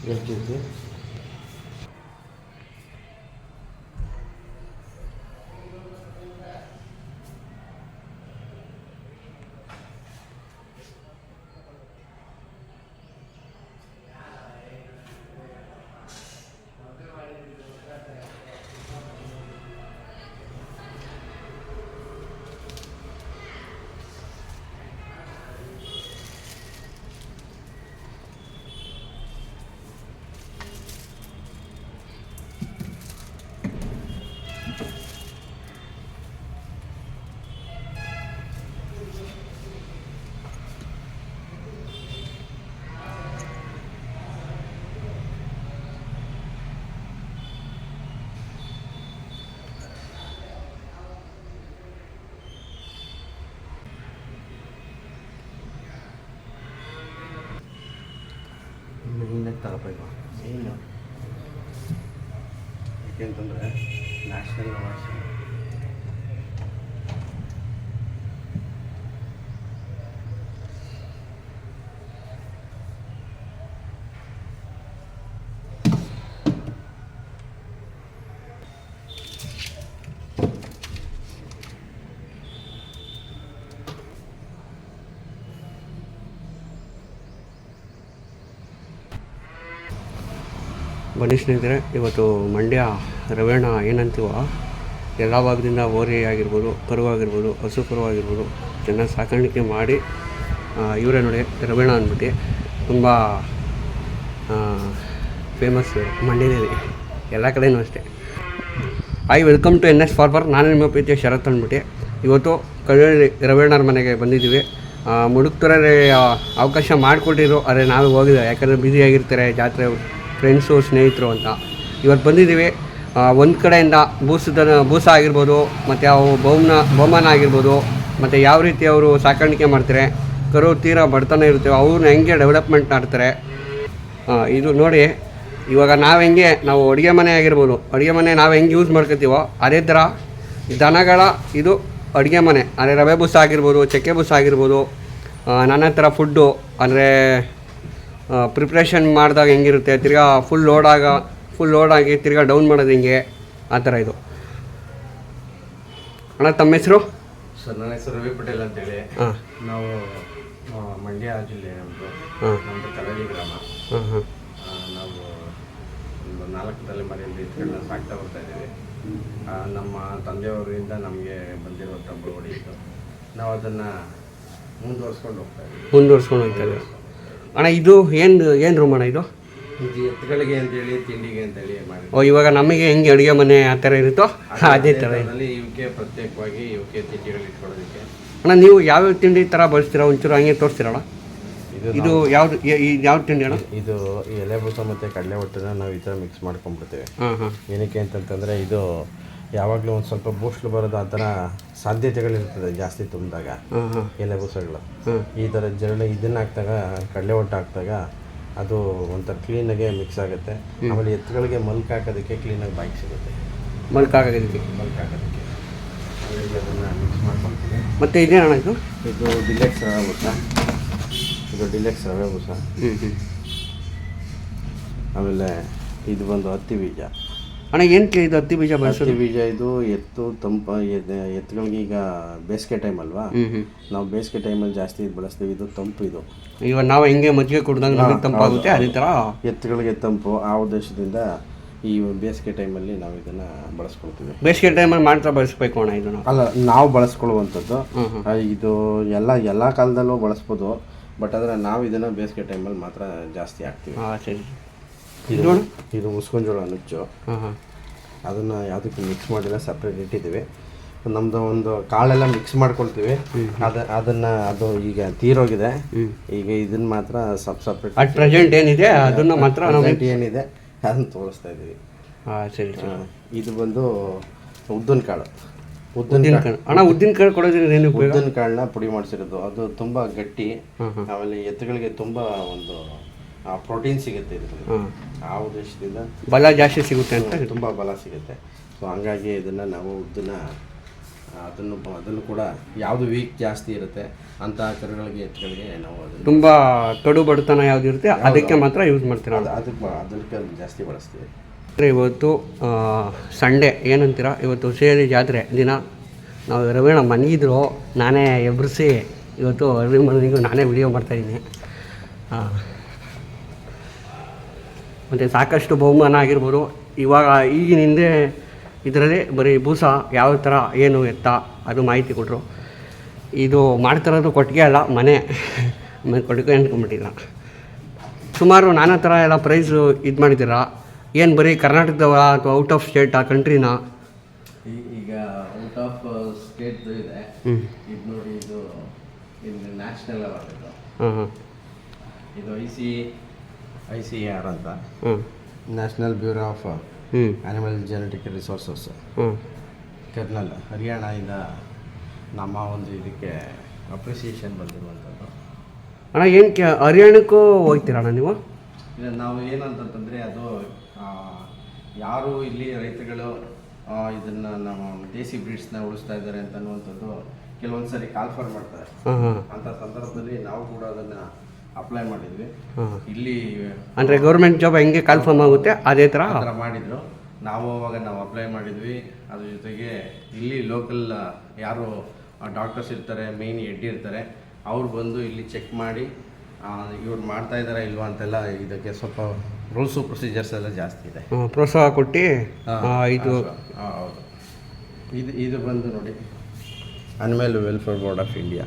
ಗೆಲ್ತಿದ್ವಿ. ಮೇಯ್ನಾಗಿ ತಗೋಬೇಕು. ಮೇಯ್ನು ಯಾಕೆಂತಂದರೆ ನ್ಯಾಷನಲ್ ಅವಾರ್ಡ್ಸ್ ಬನ್ನಿ ಸ್ನೇಹಿತರೆ, ಇವತ್ತು ಮಂಡ್ಯ ರವೇಣ ಏನಂತೀವೋ ಎಲ್ಲ ಭಾಗದಿಂದ ಓರಿ ಆಗಿರ್ಬೋದು, ಕರು ಆಗಿರ್ಬೋದು, ಹಸು ಕರು ಆಗಿರ್ಬೋದು ಚೆನ್ನಾಗಿ ಸಾಕಾಣಿಕೆ ಮಾಡಿ ಇವರೇ ನೋಡಿ ರವೇಣ ಅಂದ್ಬಿಟ್ಟು ತುಂಬ ಫೇಮಸ್ ಮಂಡ್ಯದಲ್ಲಿ ಎಲ್ಲ ಕಡೆಯೂ ಅಷ್ಟೇ. Welcome to NS farmer. ನಾನು ನಿಮ್ಮ ಪ್ರೀತಿಯ ಶರತ್ ಅಂದ್ಬಿಟ್ಟು ಇವತ್ತು ಕಳ್ಳಳ್ಳಿ ರವೇಣರ ಮನೆಗೆ ಬಂದಿದ್ದೀವಿ. ಮುಡುಕ್ತೊರೆ ಅವಕಾಶ ಮಾಡಿಕೊಟ್ಟಿದ್ರು, ಆದರೆ ನಾವು ಹೋಗಿದ್ದೆ ಯಾಕಂದರೆ ಬ್ಯುಸಿಯಾಗಿರ್ತಾರೆ, ಜಾತ್ರೆ ಫ್ರೆಂಡ್ಸು ಸ್ನೇಹಿತರು ಅಂತ. ಇವತ್ತು ಬಂದಿದ್ದೀವಿ. ಒಂದು ಕಡೆಯಿಂದ ಬೂಸ ಆಗಿರ್ಬೋದು, ಮತ್ತು ಅವು ಬಹುಮಾನ ಆಗಿರ್ಬೋದು, ಮತ್ತು ಯಾವ ರೀತಿ ಅವರು ಸಾಕಾಣಿಕೆ ಮಾಡ್ತಾರೆ, ಕರು ತೀರಾ ಬಡತನ ಇರ್ತೇವೆ, ಅವ್ರನ್ನ ಹೆಂಗೆ ಡೆವಲಪ್ಮೆಂಟ್ ಮಾಡ್ತಾರೆ. ಇದು ನೋಡಿ, ಇವಾಗ ನಾವು ಅಡುಗೆ ಮನೆ ಆಗಿರ್ಬೋದು, ಅಡುಗೆ ಮನೆ ನಾವು ಹೆಂಗೆ ಯೂಸ್ ಮಾಡ್ಕೊತೀವೋ ಅದೇ ಥರ ದನಗಳ ಇದು ಅಡುಗೆ ಮನೆ. ಅಂದರೆ ರವೆ ಬೂಸ ಆಗಿರ್ಬೋದು, ಚಕ್ಕೆ ಬೂಸ ಆಗಿರ್ಬೋದು, ನಾನಾ ಥರ ಫುಡ್ಡು ಅಂದರೆ ಪ್ರಿಪ್ರೇಷನ್ ಮಾಡಿದಾಗ ಹೆಂಗಿರುತ್ತೆ, ತಿರ್ಗಾ ಫುಲ್ ಲೋಡ್ ಆಗಿ ತಿರ್ಗಾ ಡೌನ್ ಮಾಡೋದು ಹೆಂಗೆ, ಆ ಥರ ಇದು. ಅಣ್ಣ ತಮ್ಮ ಹೆಸರು? ಸರ್, ನನ್ನ ಹೆಸರು ರವಿ ಪಟೇಲ್ ಅಂತೇಳಿ. ಹಾಂ, ನಾವು ಮಂಡ್ಯ ಜಿಲ್ಲೆ ನಮ್ಮದು. ನಮ್ಮದು ಕಳ್ಳಳ್ಳಿ ಗ್ರಾಮ. ನಾವು ಒಂದು 4 ತಲೆಮಾರಿಯಿಂದ ಇಟ್ಕೊಂಡು ಸಾಕ್ತಾ ಬರ್ತಾ ಇದ್ದೀವಿ. ನಮ್ಮ ತಂದೆಯವರಿಂದ ನಮಗೆ ಬಂದಿರುವಂಥ ಬಳುವಳಿ ಇತ್ತು. ನಾವು ಅದನ್ನು ಮುಂದುವರ್ಸ್ಕೊಂಡು ಹೋಗ್ತಾ ಇದ್ದೀವಿ. ಅಣ್ಣ ಇದು ಏನು ರೂಮ್ ಅಣ್ಣ? ಇದು ಎತ್ತುಗಳಿಗೆ ಅಂತೇಳಿ, ತಿಂಡಿಗೆ ಅಂತೇಳಿ ಮಾಡಿ. ಇವಾಗ ನಮಗೆ ಹೆಂಗೆ ಅಡುಗೆ ಮನೆ ಆ ಥರ ಇರುತ್ತೋ ಅದೇ ಥರ ಇವಕ್ಕೆ ಪ್ರತ್ಯೇಕವಾಗಿ ಇವಕ್ಕೆ ತಿಂಡಿಗಳು ಇಟ್ಕೊಳ್ಳೋದಕ್ಕೆ. ಅಣ್ಣ ನೀವು ಯಾವ್ಯಾವ ತಿಂಡಿ ಥರ ಬಳಸ್ತೀರಾ ಒಂಚೂರು ಹಂಗೆ ತೋರಿಸ್ತೀರಣ್ಣ? ಇದು ಯಾವ ತಿಂಡಿ ಅಣ್ಣ? ಇದು ಎಲೆ ಬೂಸ ಮತ್ತು ಕಡಲೆ ಒಟ್ಟನ್ನ ನಾವು ಈ ಥರ ಮಿಕ್ಸ್ ಮಾಡ್ಕೊಂಡ್ಬಿಡ್ತೇವೆ. ಏನಕ್ಕೆ ಅಂತಂತಂದರೆ ಇದು ಯಾವಾಗಲೂ ಒಂದು ಸ್ವಲ್ಪ ಬೂಸ್ಲು ಬರೋದು ಆ ಥರ ಸಾಧ್ಯತೆಗಳಿರ್ತದೆ ಜಾಸ್ತಿ ತುಂಬಿದಾಗ ಎಲೆ ಬೂಸಗಳು. ಈ ಥರ ಇದನ್ನು ಹಾಕಿದಾಗ, ಕಡಲೆ ಒಟ್ಟು ಹಾಕಿದಾಗ ಅದು ಒಂಥರ ಕ್ಲೀನಾಗೆ ಮಿಕ್ಸ್ ಆಗುತ್ತೆ. ಆಮೇಲೆ ಎತ್ತುಗಳಿಗೆ ಮಲ್ಕ್ ಹಾಕೋದಕ್ಕೆ ಕ್ಲೀನಾಗಿ ಬಾಯಿಗೆ ಸಿಗುತ್ತೆ. ಮಲ್ಕ್ ಹಾಕೋದಕ್ಕೆ ಅದನ್ನು ಮಿಕ್ಸ್ ಮಾಡ್ಕೊಳ್ತೀವಿ. ಮತ್ತು ಇದೇನಣ್ಣ ಇದು ಡಿಲೆಕ್ಸ್ ರವೆ ಬೂಸ. ಆಮೇಲೆ ಇದು ಬಂದು ಹತ್ತಿ ಬೀಜ. ಅಣ್ಣ ಏನಕ್ಕೆ ಇದು ಹತ್ತಿ ಬೀಜ ಬಳಸೋದು? ಹತ್ತಿ ಬೀಜ ಇದು ಎತ್ತುಗಳಿಗೆ ಈಗ ಬೇಸಿಗೆ ಟೈಮ್ ಅಲ್ವಾ, ನಾವು ಬೇಸಿಗೆ ಟೈಮಲ್ಲಿ ಜಾಸ್ತಿ ಇದು ಬಳಸ್ತೀವಿ. ಇದು ತಂಪು. ಇದು ಇವಾಗ ನಾವು ಹೆಂಗೆ ಮಜ್ಜಿಗೆ ಕುಡ್ದಂಗೆ ತಂಪಾಗುತ್ತೆ ಅದೇ ಥರ ಎತ್ತುಗಳಿಗೆ ತಂಪು. ಆ ಉದ್ದೇಶದಿಂದ ಈ ಬೇಸಿಗೆ ಟೈಮಲ್ಲಿ ನಾವು ಇದನ್ನು ಬಳಸ್ಕೊಳ್ತೀವಿ. ಬೇಸಿಗೆ ಟೈಮಲ್ಲಿ ಮಾತ್ರ ಬಳಸಬೇಕು ಅಣ್ಣ ಇದನ್ನು? ಅಲ್ಲ, ನಾವು ಬಳಸ್ಕೊಳ್ಳುವಂಥದ್ದು. ಇದು ಎಲ್ಲ ಕಾಲದಲ್ಲೂ ಬಳಸ್ಬೋದು, ಬಟ್ ಆದರೆ ನಾವು ಇದನ್ನು ಬೇಸಿಗೆ ಟೈಮಲ್ಲಿ ಮಾತ್ರ ಜಾಸ್ತಿ ಹಾಕ್ತೀವಿ. ಸರಿ. ಇದು ಮುಸ್ಕೊಂಜೋಳ ನುಚ್ಚು. ಅದನ್ನು ಯಾವುದಕ್ಕೆ ಮಿಕ್ಸ್ ಮಾಡಿಲ್ಲ, ಸಪ್ರೇಟ್ ಇಟ್ಟಿದ್ದೀವಿ. ನಮ್ಮದು ಒಂದು ಕಾಳೆಲ್ಲ ಮಿಕ್ಸ್ ಮಾಡ್ಕೊಳ್ತೀವಿ. ಅದು ಈಗ ತೀರೋಗಿದೆ. ಈಗ ಇದನ್ನು ಮಾತ್ರ ಸಪ್ರೇಟ್ ಅಟ್ ಪ್ರೆಸೆಂಟ್ ಏನಿದೆ ಅದನ್ನು ಮಾತ್ರ ಏನಿದೆ ಅದನ್ನು ತೋರಿಸ್ತಾ ಇದ್ದೀವಿ. ಸರಿ. ಇದು ಬಂದು ಉದ್ದಿನ ಕಾಳು. ಅಣ್ಣ ಉದ್ದಿನ ಕಾಳು ಕೊಡೋದ್ರಿಂದ ಏನು? ಉದ್ದಿನ ಕಾಳನ್ನ ಪುಡಿ ಮಾಡಿಸಿರೋದು. ಅದು ತುಂಬ ಗಟ್ಟಿ. ಆಮೇಲೆ ಎತ್ತುಗಳಿಗೆ ತುಂಬ ಒಂದು ಪ್ರೋಟೀನ್ ಸಿಗುತ್ತೆ ಇದರಲ್ಲಿ. ಆ ಉದ್ದೇಶದಿಂದ ಬಲ ಜಾಸ್ತಿ ಸಿಗುತ್ತೆ ಅಂತ, ತುಂಬ ಬಲ ಸಿಗುತ್ತೆ. ಸೊ ಹಂಗಾಗಿ ಇದನ್ನು ನಾವು ಉದ್ದನ್ನ ಅದನ್ನು ಕೂಡ ಯಾವುದು ವೀಕ್ ಜಾಸ್ತಿ ಇರುತ್ತೆ ಅಂಥ ಕರುಗಳಿಗೆ ಎತ್ತುಗಳಿಗೆ ನಾವು ಅದನ್ನು ತುಂಬ ಕಡು ಬಡತನ ಯಾವ್ದು ಇರುತ್ತೆ ಅದಕ್ಕೆ ಮಾತ್ರ ಯೂಸ್ ಮಾಡ್ತೀರಾ? ಅದಕ್ಕೆ ಜಾಸ್ತಿ ಬಳಸ್ತೀವಿ. ಅಂದರೆ ಇವತ್ತು ಸಂಡೇ ಏನಂತೀರ, ಇವತ್ತು ಸೇರಿ ಜಾತ್ರೆ ದಿನ ನಾವು ರವೀಣ ಮನಗಿದ್ರು ನಾನೇ ಎಬ್ರಿಸಿ ಇವತ್ತು ಅರ್ಲಿ ಮಾರ್ನಿಂಗು ನಾನೇ ವಿಡಿಯೋ ಮಾಡ್ತಾಯಿದ್ದೀನಿ. ಮತ್ತು ಸಾಕಷ್ಟು ಬಹುಮಾನ ಆಗಿರ್ಬೋದು. ಇವಾಗ ಈಗಿನ ಹಿಂದೆ ಇದರಲ್ಲಿ ಬರೀ ಬೂಸ ಯಾವ ಥರ ಏನು ಎತ್ತ ಅದು ಮಾಹಿತಿ ಕೊಟ್ಟರು. ಇದು ಮಾಡ್ತಿರೋದು ಕೊಟ್ಟಿಗೆ ಅಲ್ಲ, ಮನೆ ಕೊಟ್ಟಿಗೆ ಅಂದ್ಕೊಂಬಿಟ್ಟಿಲ್ಲ. ಸುಮಾರು ನಾನಾ ಥರ ಎಲ್ಲ ಪ್ರೈಸು ಇದು ಮಾಡಿದ್ದೀರಾ. ಏನು ಬರೀ ಕರ್ನಾಟಕದವ ಅಥವಾ ಔಟ್ ಆಫ್ ಸ್ಟೇಟ್ ಕಂಟ್ರಿನಾ? ಈಗ ಔಟ್ ಆಫ್ ಸ್ಟೇಟ್ ಇದೆ. ಇದು ನೋಡಿ, ಇದು ನ್ಯಾಷನಲ್ ಅವಾರ್ಡ್. ಇದು ICAR ಅಂತ, national bureau of animal genetic resources, Karnal ಹರಿಯಾಣದಿಂದ ನಮ್ಮ ಒಂದು ಇದಕ್ಕೆ ಅಪ್ರಿಸಿಯೇಷನ್ ಬಂದಿರುವಂಥದ್ದು. ಅಣ್ಣ ಏನು ಹರಿಯಾಣಕ್ಕೂ ಹೋಗ್ತೀರಣ್ಣ ನೀವು? ಇಲ್ಲ, ನಾವು ಏನಂತಂದರೆ ಅದು ಯಾರು ಇಲ್ಲಿ ರೈತಗಳು ಇದನ್ನು ನಮ್ಮ ದೇಸಿ ಬ್ರೀಡ್ಸ್ನ ಉಳಿಸ್ತಾ ಇದ್ದಾರೆ ಅಂತ ಅನ್ನುವಂಥದ್ದು ಕೆಲವೊಂದು ಸರಿ ಕಾಲ್ಫರ್ ಮಾಡ್ತಾರೆ. ಅಂಥ ಸಂದರ್ಭದಲ್ಲಿ ನಾವು ಕೂಡ ಅದನ್ನು ಅಪ್ಲೈ ಮಾಡಿದ್ವಿ. ಇಲ್ಲಿ ಅಂದರೆ ಗೌರ್ಮೆಂಟ್ ಜಾಬ್ ಹೆಂಗೆ ಕಾಲ್ಫರ್ಮ್ ಆಗುತ್ತೆ ಅದೇ ಥರ ಮಾಡಿದ್ರು. ನಾವು ಅವಾಗ ಅಪ್ಲೈ ಮಾಡಿದ್ವಿ. ಅದ್ರ ಜೊತೆಗೆ ಇಲ್ಲಿ ಲೋಕಲ್ ಯಾರು ಡಾಕ್ಟರ್ಸ್ ಇರ್ತಾರೆ, ಮೇನ್ ಹೆಡ್ ಇರ್ತಾರೆ, ಅವ್ರು ಬಂದು ಇಲ್ಲಿ ಚೆಕ್ ಮಾಡಿ ಇವ್ರು ಮಾಡ್ತಾ ಇದ್ದಾರಾ ಇಲ್ವಾ ಅಂತೆಲ್ಲ ಇದಕ್ಕೆ ಸ್ವಲ್ಪ ರೂಲ್ಸು ಪ್ರೊಸೀಜರ್ಸ್ ಎಲ್ಲ ಜಾಸ್ತಿ ಇದೆ. ಪ್ರೋತ್ಸಾಹ ಕೊಟ್ಟು ಇದು ಹೌದು. ಇದು ಬಂದು ನೋಡಿ, animal welfare board of India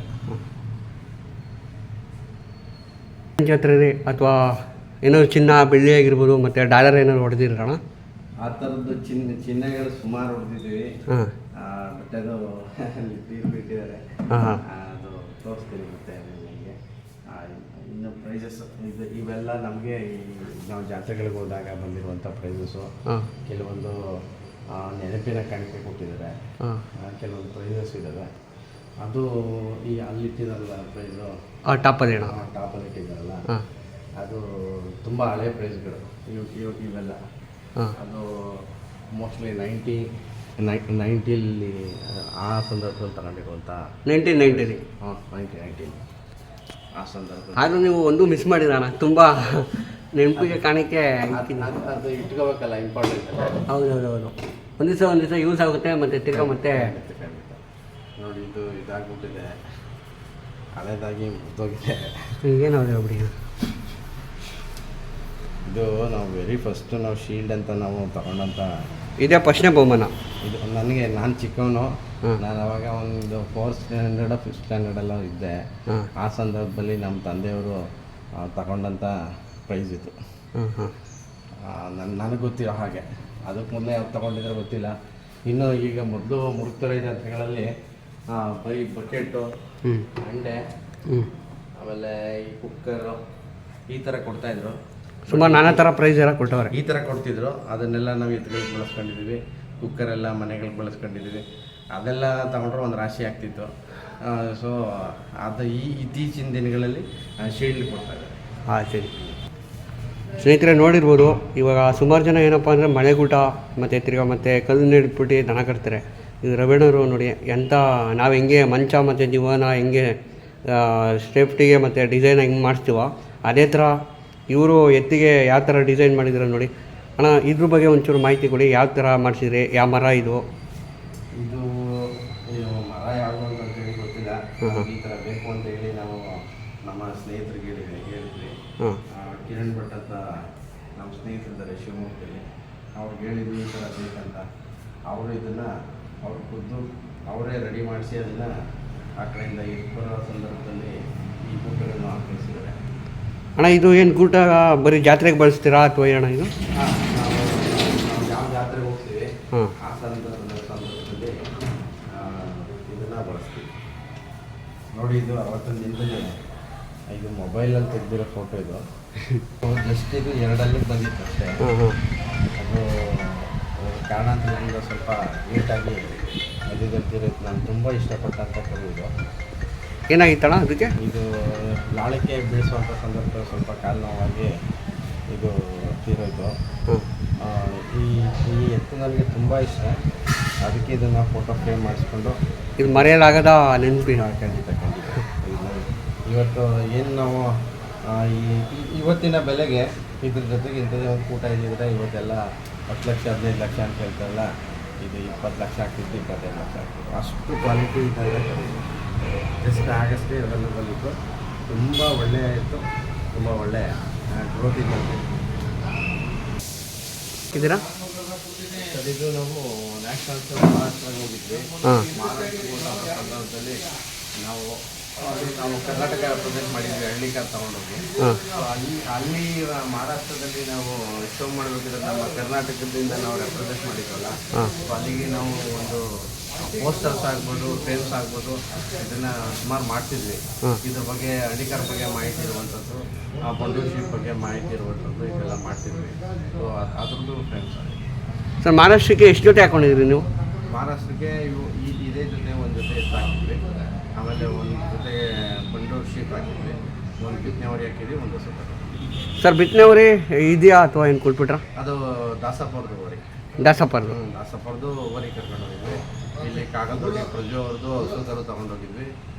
ಜಾತ್ರೆ ಅಥವಾ ಏನಾದ್ರು ಚಿನ್ನ ಬೆಳ್ಳಿ ಆಗಿರ್ಬೋದು, ಮತ್ತು ಡಾಲರ್ ಏನಾದ್ರು ಹೊಡೆದಿರೋಣ? ಆ ಥರದ್ದು ಚಿನ್ನಗಳು ಸುಮಾರು ಹೊಡೆದಿದ್ದೀವಿ. ಬಟ್ ಅದು ಬಿಟ್ಟಿದ್ದಾರೆ. ಅದು ತೋರಿಸ್ತೀನಿ ಮತ್ತೆ ನಿಮಗೆ. ಇನ್ನು ಪ್ರೈಸಸ್ ಇವೆಲ್ಲ ನಮಗೆ ನಾವು ಜಾತ್ರೆಗಳಿಗೆ ಹೋದಾಗ ಬಂದಿರುವಂಥ ಪ್ರೈಸಸ್ಸು. ಕೆಲವೊಂದು ನೆನಪಿನ ಕಾಣಿಕೆ ಕೊಟ್ಟಿದ್ದಾರೆ, ಕೆಲವೊಂದು ಪ್ರೈಸಸ್ ಇದ್ದಾವೆ. ಅದು ಈ ಅಲ್ಲಿಟ್ಟಿದಾರಲ್ಲ ಪ್ರೈಸು, ಟಾಪಲ್ಲಿ ಇಟ್ಟಿದ್ದಾರಲ್ಲ, ಅದು ತುಂಬ ಹಳೆ ಪ್ರೈಸ್ಗಳು ಇವೆಲ್ಲ. ಅದು ಮೋಸ್ಟ್ಲಿ 1990 ಆ ಸಂದರ್ಭದಲ್ಲಿ ತಗೊಂಡಿರುವಂಥ 1990 ಆ ಸಂದರ್ಭ. ಆದರೂ ನೀವು ಒಂದು ಮಿಸ್ ಮಾಡಿರೋಣ, ತುಂಬ ನೆನಪಿಗೆ ಕಾಣಿಕೆ. ಅದು ಇಟ್ಕೋಬೇಕಲ್ಲ, ಇಂಪಾರ್ಟೆಂಟ್. ಹೌದು. ಒಂದು ದಿವಸ ಯೂಸ್ ಆಗುತ್ತೆ, ಮತ್ತು ತಿರ್ಗಾ ಮತ್ತೆ ನೋಡಿ ಇದು ಇದಾಗ್ಬಿಟ್ಟಿದೆ, ಹಳೇದಾಗಿ ಮುಗ್ದೋಗಿದೆ. ಈಗೇನಾದ್ರೆ ಬಿಡಿ. ಇದು ನಾವು ವೆರಿ ಫಸ್ಟ್ ನಾವು ಶೀಲ್ಡ್ ಅಂತ ನಾವು ತಗೊಂಡಂಥ ಇದೇ ಫಸ್ಟ್ನೇ ಬಹುಮಾನ. ಇದು ನಾನು ಚಿಕ್ಕವನು, ನಾನು ಅವಾಗ ಒಂದು 4th ಸ್ಟ್ಯಾಂಡರ್ಡ್ 5th ಸ್ಟ್ಯಾಂಡರ್ಡೆಲ್ಲ ಇದ್ದೆ. ಆ ಸಂದರ್ಭದಲ್ಲಿ ನಮ್ಮ ತಂದೆಯವರು ತಗೊಂಡಂಥ ಪ್ರೈಸ್ ಇದು. ನನಗೆ ಗೊತ್ತಿರೋ ಹಾಗೆ, ಅದಕ್ಕೆ ಮೊದಲೇ ಅವ್ರು ತೊಗೊಂಡಿದ್ರೆ ಗೊತ್ತಿಲ್ಲ. ಇನ್ನು ಈಗ ಮೊದಲು ಮುರುಕ್ತೊರೆ ಜಾತ್ರೆಗಳಲ್ಲಿ ಬೈ ಬಕೆಟು, ಅಂಡೆ, ಆಮೇಲೆ ಈ ಕುಕ್ಕರು ಈ ಥರ ಕೊಡ್ತಾಯಿದ್ರು. ಸುಮಾರು ನಾನಾ ಥರ ಪ್ರೈಸ್ ಎಲ್ಲ ಕೊಟ್ಟವ್ರೆ. ಈ ಥರ ಕೊಡ್ತಿದ್ರು. ಅದನ್ನೆಲ್ಲ ನಾವು ಎತ್ತುಗಳಿಗೆ ಬಳಸ್ಕೊಂಡಿದ್ದೀವಿ, ಕುಕ್ಕರೆಲ್ಲ ಮನೆಗಳಿಗೆ ಬಳಸ್ಕೊಂಡಿದ್ದೀವಿ. ಅದೆಲ್ಲ ತಗೊಂಡ್ರೆ ಒಂದು ರಾಶಿ ಆಗ್ತಿತ್ತು. ಸೊ ಅದು ಇತ್ತೀಚಿನ ದಿನಗಳಲ್ಲಿ ಶೀಲ್ಡ್ ಕೊಡ್ತಾಯಿದ್ದಾರೆ. ಸರಿ ಸ್ನೇಹಿತರೆ, ನೋಡಿರ್ಬೋದು ಇವಾಗ ಸುಮಾರು ಜನ ಏನಪ್ಪ ಅಂದರೆ ಮಳೆಗೂಟ ಮತ್ತು ತಿರ್ಗಾ ಮತ್ತು ಕಲ್ಲು ನೆಡ್ಬಿಟ್ಟು ದನ ಕಟ್ತಾರೆ. ಇದು ರವೀಣರು ನೋಡಿ ಎಂಥ, ನಾವು ಹೆಂಗೆ ಮಂಚ ಮತ್ತು ಜೀವನ ಹೆಂಗೆ ಸೇಫ್ಟಿಗೆ ಮತ್ತು ಡಿಸೈನ್ ಹೆಂಗೆ ಮಾಡಿಸ್ತೀವೋ ಅದೇ ಥರ ಇವರು ಎತ್ತಿಗೆ ಯಾವ ಥರ ಡಿಸೈನ್ ಮಾಡಿದ್ರು ನೋಡಿ. ಅಣ್ಣ ಇದ್ರ ಬಗ್ಗೆ ಒಂಚೂರು ಮಾಹಿತಿ ಕೊಡಿ, ಯಾವ ಥರ ಮಾಡಿಸಿದ್ರಿ, ಯಾವ ಮರ ಇದು ಮರ ಯಾವುದು ಅಂತೇಳಿ ಗೊತ್ತಿಲ್ಲ. ಈ ಥರ ಬೇಕು ಅಂತ ಹೇಳಿ ನಾವು ನಮ್ಮ ಸ್ನೇಹಿತರಿಗೆ ಹೇಳಿದ್ವಿ. ಕಿರಣ್ ಭಟ್ ಅಂತ ನಮ್ಮ ಸ್ನೇಹಿತರಿದ್ದಾರೆ ಶಿವಮೊಗ್ಗದಲ್ಲಿ, ಅವ್ರಿಗೆ ಹೇಳಿದ್ವಿ ಈ ಥರ ಬೇಕಂತ. ಅವರು ಇದನ್ನು ಅವ್ರು ಖುದ್ದು ಅವರೇ ರೆಡಿ ಮಾಡಿಸಿ ಅದನ್ನು ಆ ಕಡೆಯಿಂದ ಬರೋ ಸಂದರ್ಭದಲ್ಲಿ ಈ ಬುಕ್ಗಳನ್ನು ಹಾಕಿಸಿದ್ದಾರೆ. ಅಣ್ಣ ಇದು ಏನು ಗೂಟ ಬರೀ ಜಾತ್ರೆಗೆ ಬಳಸ್ತೀರಾ ಅಥವಾ ಏನಣ್ಣ ಇದು? ನಾವು ಯಾವ ಜಾತ್ರೆಗೆ ಹೋಗ್ತೀವಿ ಆ ಸಂದರ್ಭದಲ್ಲಿ ಇದನ್ನು ಬಳಸ್ತೀವಿ. ನೋಡಿ, ಇದು ಅವತ್ತೊಂದು ದಿನದಲ್ಲಿ ಇದು ಮೊಬೈಲಲ್ಲಿ ತೆಗೆದಿರೋ ಫೋಟೋ. ಇದು ಜಸ್ಟ್ ಇದು 2 ಬಂದಿತ್ತು ಅಷ್ಟೇ. ಅದು ಕಾರಣಾಂತರದಿಂದ ಸ್ವಲ್ಪ ನೀಟಾಗಿ ಮಧ್ಯದಲ್ಲಿರೋದು ನಾನು ತುಂಬ ಇಷ್ಟಪಟ್ಟಂಥ ಕರು ಇದು. ಏನಾಗಿತ್ತಣ್ಣ ಅದಕ್ಕೆ? ಇದು ಲಾಳಕ್ಕೆ ಬೀಳಿಸುವಂಥ ಸಂದರ್ಭ ಸ್ವಲ್ಪ ಕಾಲು ನೋವಾಗಿ ಇದು ತೀರೋಯ್ತು. ಈ ಎತ್ತು ನನಗೆ ತುಂಬ ಇಷ್ಟ. ಅದಕ್ಕೆ ಇದನ್ನು ಫೋಟೋ ಫ್ರೇಮ್ ಮಾಡಿಸ್ಕೊಂಡು ಇದು ಮರೆಯಲಾಗದ ನೆನಪಿನ. ಖಂಡಿತ ಇವತ್ತು ಏನು ನಾವು ಇವತ್ತಿನ ಬೆಲೆಗೆ ಇದ್ರ ಜೊತೆಗೆ ಇಂಥದ್ದೇ ಒಂದು ಕೂಟ ಇದ್ದಿದ್ರೆ ಇವತ್ತೆಲ್ಲ 10 ಲಕ್ಷ 15 ಲಕ್ಷ ಅಂತ ಹೇಳ್ತಾರಲ್ಲ, ಇದು 20 ಲಕ್ಷ ಆಗ್ತಿತ್ತು, 25 ಲಕ್ಷ ಆಗ್ತಿತ್ತು. ಅಷ್ಟು ಕ್ವಾಲಿಟಿ ಇದ್ದಾಗ ಜಸ್ಟ್ ಆಗಷ್ಟೇ ಅವೈಲೇಬಲ್ ಇತ್ತು. ತುಂಬ ಒಳ್ಳೆಯ ಇತ್ತು, ತುಂಬ ಒಳ್ಳೆಯ ಗ್ರೋತ್ ಇದೆ. ಇದ್ದೀರಾ ಸರ್ ಇದು ನಾವು ನ್ಯಾಷನಲ್ ಮಹಾರಾಷ್ಟ್ರಗೆ ಹೋಗಿದ್ವಿ. ಮಹಾರಾಷ್ಟ್ರ ಸಂದರ್ಭದಲ್ಲಿ ನಾವು ಕರ್ನಾಟಕ ರೆಪ್ರೆಸೆಂಟ್ ಮಾಡಿದ್ವಿ, ಹಳ್ಳಿ ಕಾರ್ ತೊಗೊಂಡೋಗಿ. ಅಲ್ಲಿ ಮಹಾರಾಷ್ಟ್ರದಲ್ಲಿ ನಾವು ಶೋ ಮಾಡಬೇಕಿದ್ರೆ ನಮ್ಮ ಕರ್ನಾಟಕದಿಂದ ನಾವು ರೆಪ್ರೆಸೆಂಟ್ ಮಾಡಿದ್ವಲ್ಲ, ಅಲ್ಲಿಗೆ ನಾವು ಒಂದು ಪೋಸ್ಟರ್ಸ್ ಆಗ್ಬೋದು, ಫ್ರೇಮ್ಸ್ ಆಗ್ಬೋದು, ಇದನ್ನು ಸುಮಾರು ಮಾಡ್ತಿದ್ವಿ. ಇದ್ರ ಬಗ್ಗೆ ಹಳ್ಳಿ ಕಾರ್ ಬಗ್ಗೆ ಮಾಹಿತಿ ಇರುವಂಥದ್ದು, ಬಂಡೂರ್ಶಿಪ್ ಬಗ್ಗೆ ಮಾಹಿತಿ ಇರುವಂಥದ್ದು, ಇದೆಲ್ಲ ಮಾಡ್ತಿದ್ವಿ. ಸೊ ಅದ್ರದ್ದು ಫ್ರೇಮ್ಸ್ ಆಗಿದೆ. ಸರ್ ಮಹಾರಾಷ್ಟ್ರಕ್ಕೆ ಎಷ್ಟು ಜೊತೆ ಹಾಕೊಂಡಿದ್ರಿ ನೀವು? ಮಹಾರಾಷ್ಟ್ರಕ್ಕೆ ಇದೇ ಜೊತೆ ಒಂದು ಜೊತೆ ಎತ್ತು ಹಾಕಿದ್ವಿ, ಆಮೇಲೆ ಒಂದು ಜೊತೆ ಬಂಡೂರು ಶೀಟ್ ಹಾಕಿದ್ವಿ, ಒಂದು ಬಿತ್ತನೆವರಿ ಹಾಕಿದ್ವಿ, ಒಂದು ಹೊಸ. ಸರ್ ಬಿತ್ತನೆವರಿ ಇದೆಯಾ ಅಥವಾ ಏನು ಕೊಟ್ಬಿಟ್ರಾ? ಅದು ದಾಸಪ್ಪರದು ವರಿ. ದಾಸಪ್ಪರದು ವರಿ ಕರ್ಕೊಂಡು ಹೋಗಿದ್ವಿ. ಇಲ್ಲಿ ಕಾಗಲ್ದೊಡ್ಡಿ ಪ್ರಜು ಅವ್ರದ್ದು ಹಸುಕರು ತೊಗೊಂಡೋಗಿದ್ವಿ.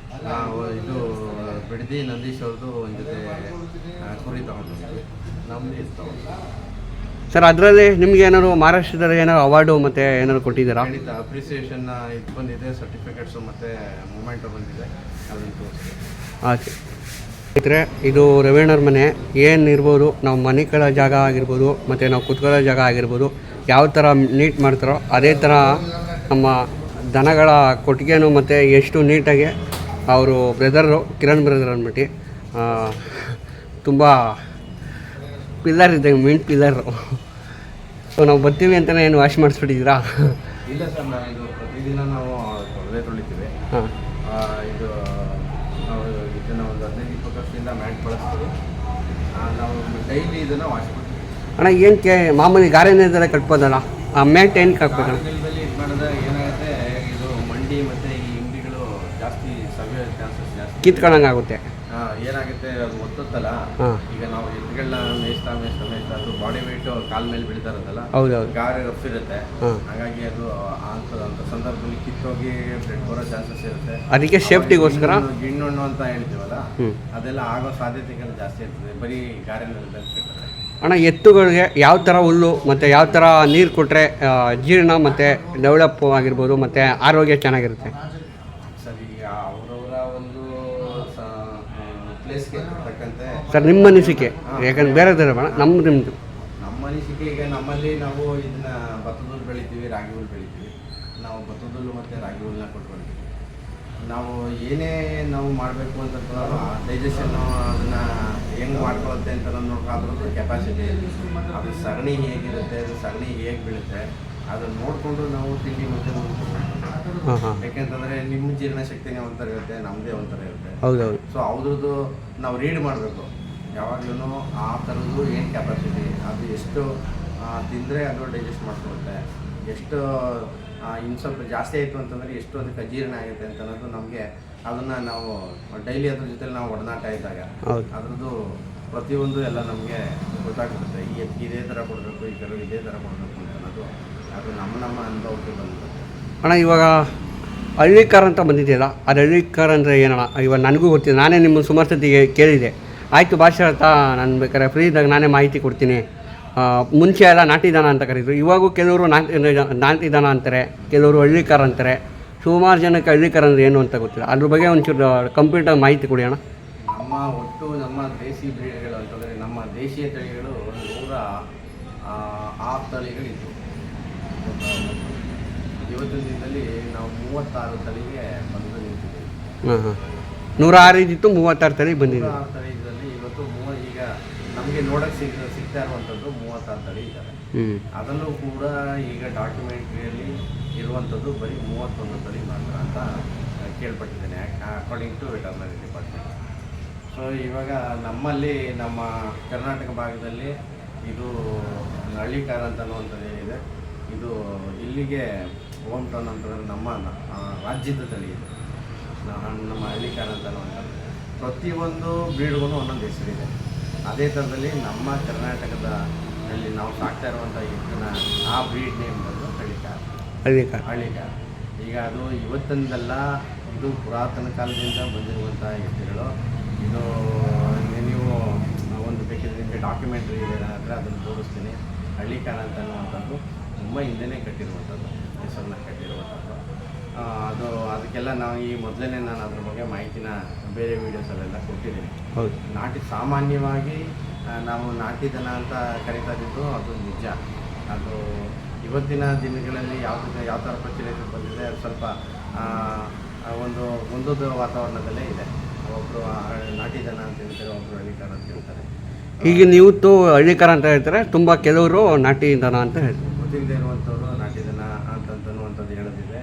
ನಾವು ಇದು ಬಿಡದಿ ನಂದೀಶ್ ಅವ್ರದ್ದು ಒಂದು ಜೊತೆ ಕುರಿ ತೊಗೊಂಡೋಗಿದ್ವಿ. ನಮ್ಮದು ಇದು ತೊಗೊಂಡು. ಸರ್ ಅದರಲ್ಲಿ ನಿಮ್ಗೆ ಏನಾದ್ರು ಮಹಾರಾಷ್ಟ್ರದಲ್ಲಿ ಏನಾದ್ರು ಅವಾರ್ಡು ಮತ್ತು ಏನಾದ್ರು ಕೊಟ್ಟಿದ್ದೀರಾ? ಖಂಡಿತ ಅಪ್ರಿಸಿಯೇಷನ್ ಇದು ಬಂದಿದೆ, ಸರ್ಟಿಫಿಕೇಟ್ಸು ಮತ್ತು ಮೂಮೆಂಟು ಬಂದಿದೆ, ಅದನ್ನು ತೋರಿಸ್ತೀವಿ. ಆಯ್ತು ಸ್ನೇಹಿತರೆ, ಇದು ರವೀಣ್ಣವ್ರ ಮನೆ. ಏನಿರ್ಬೋದು, ನಾವು ಮನೆ ಕಳ ಜಾಗ ಆಗಿರ್ಬೋದು ಮತ್ತು ನಾವು ಕುತ್ಕೊಳ್ಳೋ ಜಾಗ ಆಗಿರ್ಬೋದು, ಯಾವ ಥರ ನೀಟ್ ಮಾಡ್ತಾರೋ ಅದೇ ಥರ ನಮ್ಮ ದನಗಳ ಕೊಟ್ಟಿಗೆನೂ ಮತ್ತು ಎಷ್ಟು ನೀಟಾಗಿ ಅವರು ಬ್ರದರು ಕಿರಣ್ ಬ್ರದರ್ ಅಂದ್ಬಿಟ್ಟು ತುಂಬ ಪಿಲ್ಲರ್ ಇದೆ, ಮೇನ್ ಪಿಲ್ಲರು. ಸೊ ನಾವು ಬರ್ತೀವಿ ಅಂತಲೇ ಏನು ವಾಶ್ ಮಾಡಿಸ್ಬಿಟ್ಟಿದ್ದೀರಾ? ಇಲ್ಲ ಸರ್, ನಾವು ಇದು ಪ್ರತಿದಿನ ನಾವು ತೊಳಿತೀವಿ. ಹಾಂ, ಇದು ನಾವು ಇದನ್ನು ಒಂದು 15-20 ವರ್ಷದಿಂದ ಮ್ಯಾಟ್ ಬಳಸ್ತೀವಿ. ನಾವು ಡೈಲಿ ಇದನ್ನು ವಾಶ್ ಮಾಡ್ತೀವಿ. ಅಣ್ಣ ಏನು ಮಾಮೂಲಿ ಗಾರೆನೆಲ್ಲ ಕಟ್ಬೋದಲ್ಲ, ಆ ಮ್ಯಾಟ್ ಏನು ಕಟ್ಬೋದಲ್ಲ? ನೆಲದಲ್ಲಿ ಇದು ಮಾಡಿದ್ರೆ ಏನಾಗುತ್ತೆ, ಇದು ಮಂಡಿ ಮತ್ತು ಈ ಹಿಂಡಿಗಳು ಜಾಸ್ತಿ ಸವಿಯೋ ಚಾನ್ಸಸ್ ಜಾಸ್ತಿ, ಕಿತ್ಕೊಳ್ಳಂಗೆ ಆಗುತ್ತೆ. ಏನಾಗುತ್ತೆ, ಅದು ಒತ್ತುತ್ತಲ್ಲ. ಹಾಂ, ಈಗ ನಾವು ಎತ್ತುಗಳನ್ನ ಮೇಯಿಸ್ತಾ ಅದು ಬಾಡಿ ವೆಯ್ಟು ಕಾಲ ಮೇಲೆ ಬೀಳ್ತಾ ಇರುತ್ತಲ್ಲ, ಹೌದೌದು, ಗಾರೆ ರಫ್ ಇರುತ್ತೆ. ಹಾಂ, ಹಾಗಾಗಿ ಅದು ಅಂಥ ಸಂದರ್ಭದಲ್ಲಿ ಕಿತ್ತೋಗಿ ಬ್ಲಡ್ ಬರೋ ಚಾನ್ಸಸ್ ಇರುತ್ತೆ. ಅದಕ್ಕೆ ಸೇಫ್ಟಿಗೋಸ್ಕರ ಗಿಣ್ಣು ಅಂತ ಹೇಳ್ತೀವಲ್ಲ, ಅದೆಲ್ಲ ಆಗೋ ಸಾಧ್ಯತೆಗಳು ಜಾಸ್ತಿ ಇರ್ತದೆ ಬರೀ ಗಾರೆ ನೆಲದಲ್ಲಿ. ಅಣ್ಣ ಎತ್ತುಗಳಿಗೆ ಯಾವ ಥರ ಹುಲ್ಲು ಮತ್ತು ಯಾವ ಥರ ನೀರು ಕೊಟ್ಟರೆ ಜೀರ್ಣ ಮತ್ತು ಡೆವಲಪ್ ಆಗಿರ್ಬೋದು ಮತ್ತು ಆರೋಗ್ಯ ಚೆನ್ನಾಗಿರುತ್ತೆ? ಸರಿ, ಅವರವರ ಒಂದು ಪ್ಲೇಸ್ಗೆ ತಕ್ಕಂತೆ ಸರ್ ನಿಮ್ಮ ಅನಿಸಿಕೆ, ಯಾಕಂದ್ರೆ ಬೇರೆ ಬೇಡ ನಿಮ್ಮದು. ನಮ್ಮ ಅನಿಸಿಕೆ, ಈಗ ನಮ್ಮಲ್ಲಿ ನಾವು ಇದನ್ನ ಭತ್ತದ ಹುಲ್ಲು ಬೆಳಿತೀವಿ, ರಾಗಿ ಹುಲ್ಲು ಬೆಳಿತೀವಿ. ನಾವು ಭತ್ತದ ಹುಲ್ಲು ಮತ್ತು ರಾಗಿ ಹುಲ್ಲನ್ನ ಕೊಟ್ಕೊಳ್ತೀವಿ. ನಾವು ಏನೇ ನಾವು ಮಾಡಬೇಕು ಅಂತಂದ್ರೆ ಡೈಜೆಷನ್ನು ಅದನ್ನು ಹೆಂಗೆ ಮಾಡ್ಕೊಳುತ್ತೆ ಅಂತ ನೋಡ್ಕೊಳ್ಳೋದ್ರ ಕೆಪಾಸಿಟಿ, ಅದು ಸಗಣಿ ಹೇಗಿರುತ್ತೆ, ಅದು ಸಗಣಿ ಹೇಗೆ ಬೀಳುತ್ತೆ, ಅದನ್ನು ನೋಡಿಕೊಂಡು ನಾವು ತಿಂಡಿ ಮತ್ತು ಯಾಕೆಂತಂದರೆ ನಿಮ್ಮ ಜೀರ್ಣ ಶಕ್ತಿನೇ ಒಂಥರ ಇರುತ್ತೆ, ನಮ್ಮದೇ ಒಂಥರ ಇರುತ್ತೆ. ಹೌದೌದು. ಸೊ ಅವ್ರದ್ದು ನಾವು ರೀಡ್ ಮಾಡಬೇಕು ಯಾವಾಗಲೂ, ಆ ಥರದ್ದು ಏನು ಕೆಪಾಸಿಟಿ, ಅದು ಎಷ್ಟು ತಿಂದರೆ ಅದು ಡೈಜೆಸ್ಟ್ ಮಾಡ್ಕೊಳುತ್ತೆ, ಎಷ್ಟು ಇನ್ನು ಸ್ವಲ್ಪ ಜಾಸ್ತಿ ಆಯಿತು ಅಂತಂದರೆ ಎಷ್ಟು ಅದಕ್ಕೆ ಅಜೀರ್ಣ ಆಗುತ್ತೆ ಅಂತ ಅನ್ನೋದು ನಮಗೆ, ಅದನ್ನು ನಾವು ಡೈಲಿ ಅದ್ರ ಜೊತೆ ನಾವು ಒಡನಾಟ ಇದ್ದಾಗ ಅದ್ರದ್ದು ಪ್ರತಿಯೊಂದು ಎಲ್ಲ ನಮಗೆ ಗೊತ್ತಾಗ್ಬಿಡುತ್ತೆ. ಇದೇ ಥರ ಕೊಡಬೇಕು, ಈ ಕೆಲವು ಇದೇ ಥರ ಕೊಡಬೇಕು ಅಂತ ಅನ್ನೋದು ಅದು ನಮ್ಮ ಅನುಭವಕ್ಕೆ ಬಂದಿರುತ್ತೆ. ಅಣ್ಣ ಇವಾಗ ಹಳ್ಳಿಕಾರ್ ಅಂತ ಬಂದಿದೆಯಲ್ಲ, ಅದು ಹಳ್ಳಿಕಾರ್ ಅಂದರೆ ಏನಣ್ಣ? ಇವಾಗ ನನಗೂ ಗೊತ್ತಿದೆ, ನಾನೇ ನಿಮ್ಮ ಸುಮಾರು ಸತಿ ಕೇಳಿದೆ. ಆಯಿತು ಭಾಷೆ ಅಂತ, ನಾನು ಬೇಕಾದ್ರೆ ಫ್ರೀ ಇದ್ದಾಗ ನಾನೇ ಮಾಹಿತಿ ಕೊಡ್ತೀನಿ. ಮುಂಚೆ ಎಲ್ಲ ನಾಟಿದಾನ ಅಂತ ಕರೀತಾರೆ, ಇವಾಗೂ ಕೆಲವರು ನಾಟಿದಾನ ಅಂತಾರೆ, ಕೆಲವರು ಹಳ್ಳಿಕಾರ್ ಅಂತಾರೆ. ಸುಮಾರು ಜನಕ್ಕೆ ಹಳ್ಳಿಕಾರ್ ಅಂದರೆ ಏನು ಅಂತ ಗೊತ್ತಿಲ್ಲ. ಅದ್ರ ಬಗ್ಗೆ ಒಂಚೂರು ಕಂಪ್ಲೀಟಾಗಿ ಮಾಹಿತಿ ಕೊಡಿ ಅಣ್ಣ. ನಮ್ಮ ದೇಸಿ ಬ್ರೀಡ್ಗಳು ಅಂತಂದರೆ ನಮ್ಮ ದೇಶೀಯ ತಳಿಗಳು 106 ತಳಿಗಳಿತ್ತು. ಇವತ್ತಿನ ದಿನದಲ್ಲಿ ನಾವು 36 ತಳಿಗೆ ಬಂದು ನಿಂತಿದ್ದೀವಿ. 106 ಇದ್ದಿತ್ತು, 36 ತಳಿ ಬಂದಿದೆ. 106 ತಳಿಗಳಲ್ಲಿ ಇವತ್ತು ಈಗ ನಮಗೆ ನೋಡೋಕ್ಕೆ ಸಿಗ್ತಾ ಇರುವಂಥದ್ದು 36 ತಳಿ ಇದ್ದಾರೆ. ಅದನ್ನು ಕೂಡ ಈಗ ಡಾಕ್ಯುಮೆಂಟ್ರಿಯಲ್ಲಿ ಇರುವಂಥದ್ದು ಬರೀ 31 ತಳಿ ಮಾತ್ರ ಅಂತ ಕೇಳ್ಪಟ್ಟಿದ್ದೇನೆ, according to veterinary department. So ಇವಾಗ ನಮ್ಮಲ್ಲಿ ನಮ್ಮ ಕರ್ನಾಟಕ ಭಾಗದಲ್ಲಿ ಇದು ಹಳ್ಳಿಕಾರ್ ಅಂತ ಅನ್ನುವಂಥದ್ದು ಏನಿದೆ, ಇದು ಇಲ್ಲಿಗೆ ಹೋಮ್ ಟೌನ್ ಅಂತಂದರೆ ನಮ್ಮ ರಾಜ್ಯದ ತಳಿ ಇದೆ. ನಮ್ಮ ಹಳ್ಳಿಕಾರ್ ಅಂತ ಅನ್ನುವಂಥದ್ದು ಪ್ರತಿಯೊಂದು ಬ್ರೀಡ್ಗೂ ಒಂದೊಂದು ಹೆಸರಿದೆ. ಅದೇ ಥರದಲ್ಲಿ ನಮ್ಮ ಕರ್ನಾಟಕದಲ್ಲಿ ನಾವು ಸಾಕ್ತಾ ಇರುವಂಥ ಇದನ್ನ ಆ ಬ್ರೀಡ್ ನೇಮ್ ಬಂದು ಹಳ್ಳಿಕಾರ್. ಹಳ್ಳಿಕಾರ. ಹಳ್ಳಿಕಾರ. ಈಗ ಅದು ಇವತ್ತಿಂದಲ್ಲ, ಇದು ಪುರಾತನ ಕಾಲದಿಂದ ಬಂದಿರುವಂಥ ಎತ್ತುಗಳು. ಇದು ನೀವು ಒಂದು ಬೇಕಿದ್ರೆ ನಿಮಗೆ ಡಾಕ್ಯುಮೆಂಟ್ರಿ ಇದೆ ಅಂದರೆ ಅದನ್ನು ತೋರಿಸ್ತೀನಿ. ಹಳ್ಳಿಕಾರ ಅಂತ ಅನ್ನುವಂಥದ್ದು ತುಂಬ ಹಿಂದೆನೇ ಕಟ್ಟಿರುವಂಥದ್ದು, ಹೆಸರನ್ನ ಕಟ್ಟಿರುವಂಥದ್ದು. ಅದು ಅದಕ್ಕೆಲ್ಲ ನಾವು ಈ ಮೊದಲೇ ನಾನು ಅದ್ರ ಬಗ್ಗೆ ಮಾಹಿತಿನ ಬೇರೆ ವೀಡಿಯೋಸಲ್ಲೆಲ್ಲ ಕೊಟ್ಟಿದ್ದೀನಿ. ಹೌದು. ನಾಟಿ ಸಾಮಾನ್ಯವಾಗಿ ನಾವು ನಾಟಿ ದನ ಅಂತ ಕರಿತಾ ಇದ್ದು ಅದು ನಿಜ. ಅದು ಇವತ್ತಿನ ದಿನಗಳಲ್ಲಿ ಯಾವ ಥರ ಪ್ರಚಲಿತ ಬಂದಿದೆ, ಅದು ಸ್ವಲ್ಪ ಒಂದು ಒಂದೊಂದು ವಾತಾವರಣದಲ್ಲೇ ಇದೆ. ಒಬ್ಬರು ನಾಟಿ ದನ ಅಂತ ಹೇಳ್ತಾರೆ, ಒಬ್ಬರು ಹಳ್ಳಿಕಾರ ಅಂತ ಹೇಳ್ತಾರೆ. ಈಗ ನೀವು ಹಳ್ಳಿಕಾರ ಅಂತ ಹೇಳ್ತಾರೆ, ತುಂಬ ಕೆಲವರು ನಾಟಿ ದನ ಅಂತ ಹೇಳ್ತಾರೆ. ಗೊತ್ತಿಲ್ಲದೆ ಇರುವಂಥವ್ರು ನಾಟಿ ದನ ಅಂತನ್ನುವಂಥದ್ದು ಹೇಳೋದಿದೆ.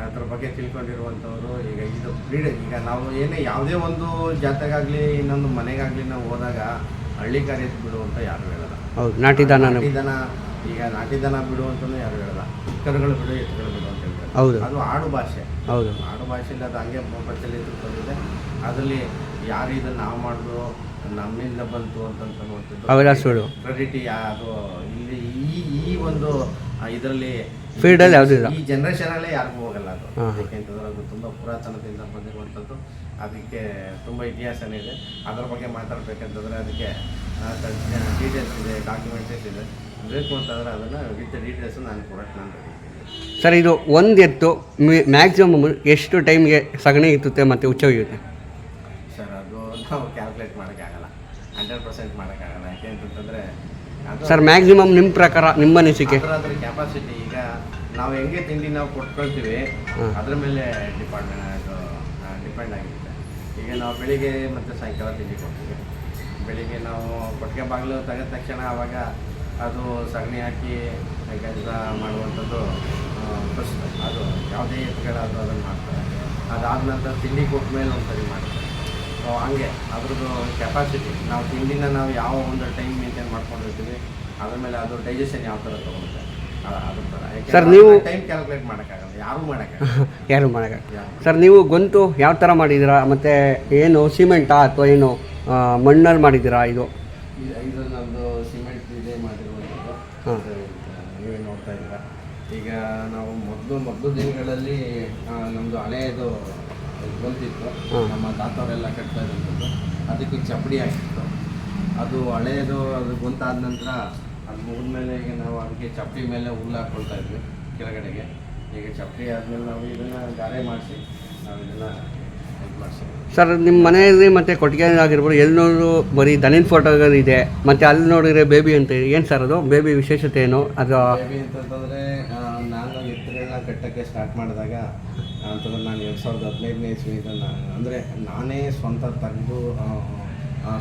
ಅದ್ರ ಬಗ್ಗೆ ತಿಳ್ಕೊಂಡಿರುವಂಥವ್ರು ಈಗ ಇದು ಬ್ರೀಡ್. ಈಗ ನಾವು ಯಾವುದೇ ಒಂದು ಜಾತ್ರೆಗಾಗಲಿ ಇನ್ನೊಂದು ಮನೆಗಾಗಲಿ ನಾವು ಹೋದಾಗ ಹಳ್ಳಿಕಾರ ಎತ್ತು ಬಿಡು ಅಂತ ಯಾರು ಹೇಳಲ್ಲ. ಹೌದು, ನಾಟಿ ದನ. ಈಗ ನಾಟಿ ದನ ಬಿಡು ಅಂತಲೂ ಯಾರು ಹೇಳಲ್ಲ. ಕರುಗಳು ಬಿಡು, ಎತ್ತುಗಳು ಬಿಡು ಅಂತ ಹೇಳ್ತಾರೆ. ಹೌದು, ಅದು ಆಡು ಭಾಷೆ. ಹೌದು, ಆಡು ಭಾಷೆಯಲ್ಲಿ ಅದು ಹಂಗೆ ಪ್ರಚಲಿತ ಬಂದಿದೆ. ಅದರಲ್ಲಿ ಯಾರು ಇದನ್ನು ನಾವು ಮಾಡಿದ್ರು, ನಮ್ಮಿಂದ ಬಂತು ಅವೆಲ್ಲ ಸುಳ್ಳು. ಕ್ರೆಡಿಟಿ ಅದು ಇಲ್ಲಿ ಈ ಒಂದು ಇದರಲ್ಲಿ ಫೀಲ್ಡಲ್ಲಿ ಯಾವುದಿಲ್ಲ, ಈ ಜನ್ರೇಷನಲ್ಲೇ ಯಾರಿಗೂ ಹೋಗಲ್ಲ ಅದು. ಯಾಕೆಂತಂದ್ರೆ ಅದು ತುಂಬ ಪುರಾತನದಿಂದ ಬಂದಿರುವಂಥದ್ದು. ಅದಕ್ಕೆ ತುಂಬ ಇತಿಹಾಸನೇ ಇದೆ. ಅದರ ಬಗ್ಗೆ ಮಾತಾಡಬೇಕಂತಂದರೆ ಅದಕ್ಕೆ ಡೀಟೇಲ್ಸ್ ಇದೆ, ಡಾಕ್ಯುಮೆಂಟೇಸ್ ಇದೆ. ಬೇಕು ಅಂತಂದರೆ ಅದನ್ನು ವಿತ್ ಡೀಟೇಲ್ಸು ನಾನು ಕೊಡೋಕ್ಕೆ ನಾನು ರೆಡಿ ಇದ್ದೀನಿ. ಸರ್, ಇದು ಒಂದು ಎತ್ತು ಮ್ಯಾಕ್ಸಿಮಮ್ ಎಷ್ಟು ಟೈಮ್ಗೆ ಸಗಣಿ ಇರ್ತುತ್ತೆ ಮತ್ತು ಉಚ್ಚೋಗುತ್ತೆ? ಸರ್, ಅದು ನಾವು ಕ್ಯಾಲ್ಕುಲೇಟ್ ಮಾಡೋಕ್ಕಾಗಲ್ಲ, 100% ಮಾಡೋಕ್ಕಾಗಲ್ಲ. ಯಾಕೆ ಅಂತಂದರೆ ಸರ್, ಮ್ಯಾಕ್ಸಿಮಮ್ ನಿಮ್ಮ ಪ್ರಕಾರ, ನಿಮ್ಮ ಅನಿಸಿಕೆ? ಅದ್ರ ಕೆಪಾಸಿಟಿ. ಈಗ ನಾವು ಹೆಂಗೆ ತಿಂಡಿ ನಾವು ಕೊಟ್ಕೊಳ್ತೀವಿ ಅದ್ರ ಮೇಲೆ ಡಿಪೆಂಡ್ ಆಗಿರುತ್ತೆ. ಈಗ ನಾವು ಬೆಳಿಗ್ಗೆ ಮತ್ತು ಸಾಯಂಕಾಲ ತಿಂಡಿ ಕೊಡ್ತೀವಿ. ಬೆಳಿಗ್ಗೆ ನಾವು ಕೊಟ್ಟಿಗೆ ಬಾಗಿಲು ತೆಗೆದ ತಕ್ಷಣ ಆವಾಗ ಅದು ಸಗಣಿ ಹಾಕಿ ಕೆಲಸ ಮಾಡುವಂಥದ್ದು ಫಸ್ಟ್. ಅದು ಯಾವುದೇ ಎತ್ತುಗಳಾದರೂ ಅದನ್ನು ಮಾಡ್ತಾರೆ. ಅದಾದ ನಂತರ ತಿಂಡಿ ಕೊಟ್ಟ ಮೇಲೆ ಒಂದು ಸರಿ ಮಾಡ್ತಾರೆ. ಸೊ ಹಂಗೆ ಅದ್ರದ್ದು ಕೆಪಾಸಿಟಿ, ನಾವು ತಿಂಡಿನ ನಾವು ಯಾವ ಒಂದು ಟೈಮ್ ಮೇಂಟೈನ್ ಮಾಡ್ಕೊಂಡಿರ್ತೀವಿ ಅದ್ರ ಮೇಲೆ ಅದು ಡೈಜೆಷನ್ ಯಾವ ಥರ ತೊಗೊಳುತ್ತೆ ಅದ್ರ ಥರ. ಸರ್, ನೀವು ಟೈಮ್ ಕ್ಯಾಲ್ಕುಲೇಟ್ ಮಾಡೋಕ್ಕಾಗಲ್ಲ, ಯಾರೂ ಯಾರು ಮಾಡೋಕ್ಕಾಗಲ್ಲ. ಸರ್, ನೀವು ಗೊಂತು ಯಾವ ಥರ ಮಾಡಿದ್ದೀರಾ? ಮತ್ತು ಏನು ಸಿಮೆಂಟಾ ಅಥವಾ ಏನು ಮಣ್ಣಲ್ಲಿ ಮಾಡಿದ್ದೀರಾ? ಇದು ನಮ್ಮದು ಸಿಮೆಂಟ್ ಇದೆ ಮಾಡಿರುವಂಥದ್ದು. ನೀವೇ ನೋಡ್ತಾ ಇದ್ದೀರಾ. ಈಗ ನಾವು ಮೊದಲು ದಿನಗಳಲ್ಲಿ ನಮ್ಮದು ಹಳೆಯದು ಬಂದಿತ್ತು, ನಮ್ಮ ತಾತವರೆಲ್ಲ ಕಟ್ತಾ ಇರುವಂಥದ್ದು. ಅದಕ್ಕೆ ಚಪ್ಪಡಿ ಹಾಕಿತ್ತು. ಅದು ಹಳೆಯದು, ಅದು ಗೊಂತಾದ ನಂತರ ಅದು ಮುಗಿದ್ಮೇಲೆ ಈಗ ನಾವು ಅದಕ್ಕೆ ಚಪ್ಪಡಿ ಮೇಲೆ ಹುಲ್ಲು ಹಾಕ್ಕೊಳ್ತಾ ಇದ್ವಿ ಕೆಳಗಡೆಗೆ. ಈಗ ಚಪ್ಪಡಿ ಆದಮೇಲೆ ನಾವು ಇದನ್ನು ಗಾರೆ ಮಾಡಿಸಿ ನಾವು ಇದನ್ನು ಇದು ಮಾಡಿಸಿ. ಸರ್, ನಿಮ್ಮ ಮನೆಯಲ್ಲಿ ಮತ್ತು ಕೊಟ್ಟಿಗೆ ಆಗಿರ್ಬೋದು ಎಲ್ಲರೂ ಬರೀ ದನಿನ ಫೋಟೋಗಳಿದೆ, ಮತ್ತು ಅಲ್ಲಿ ನೋಡಿದರೆ ಬೇಬಿ ಅಂತ ಇದೆ. ಏನು ಸರ್ ಅದು ಬೇಬಿ ವಿಶೇಷತೆ ಏನು? ಅದು ಬೇಬಿ ಅಂತಂದರೆ ನಾನು ಎತ್ತುಗಳನ್ನ ಕಟ್ಟೋಕ್ಕೆ ಸ್ಟಾರ್ಟ್ ಮಾಡಿದಾಗ ಅಂತಂದ್ರೆ ನಾನು 2015ನೇ ಇಸ್ವಿ ಇದನ್ನು ಅಂದರೆ ನಾನೇ ಸ್ವಂತ ತೆಗೆದು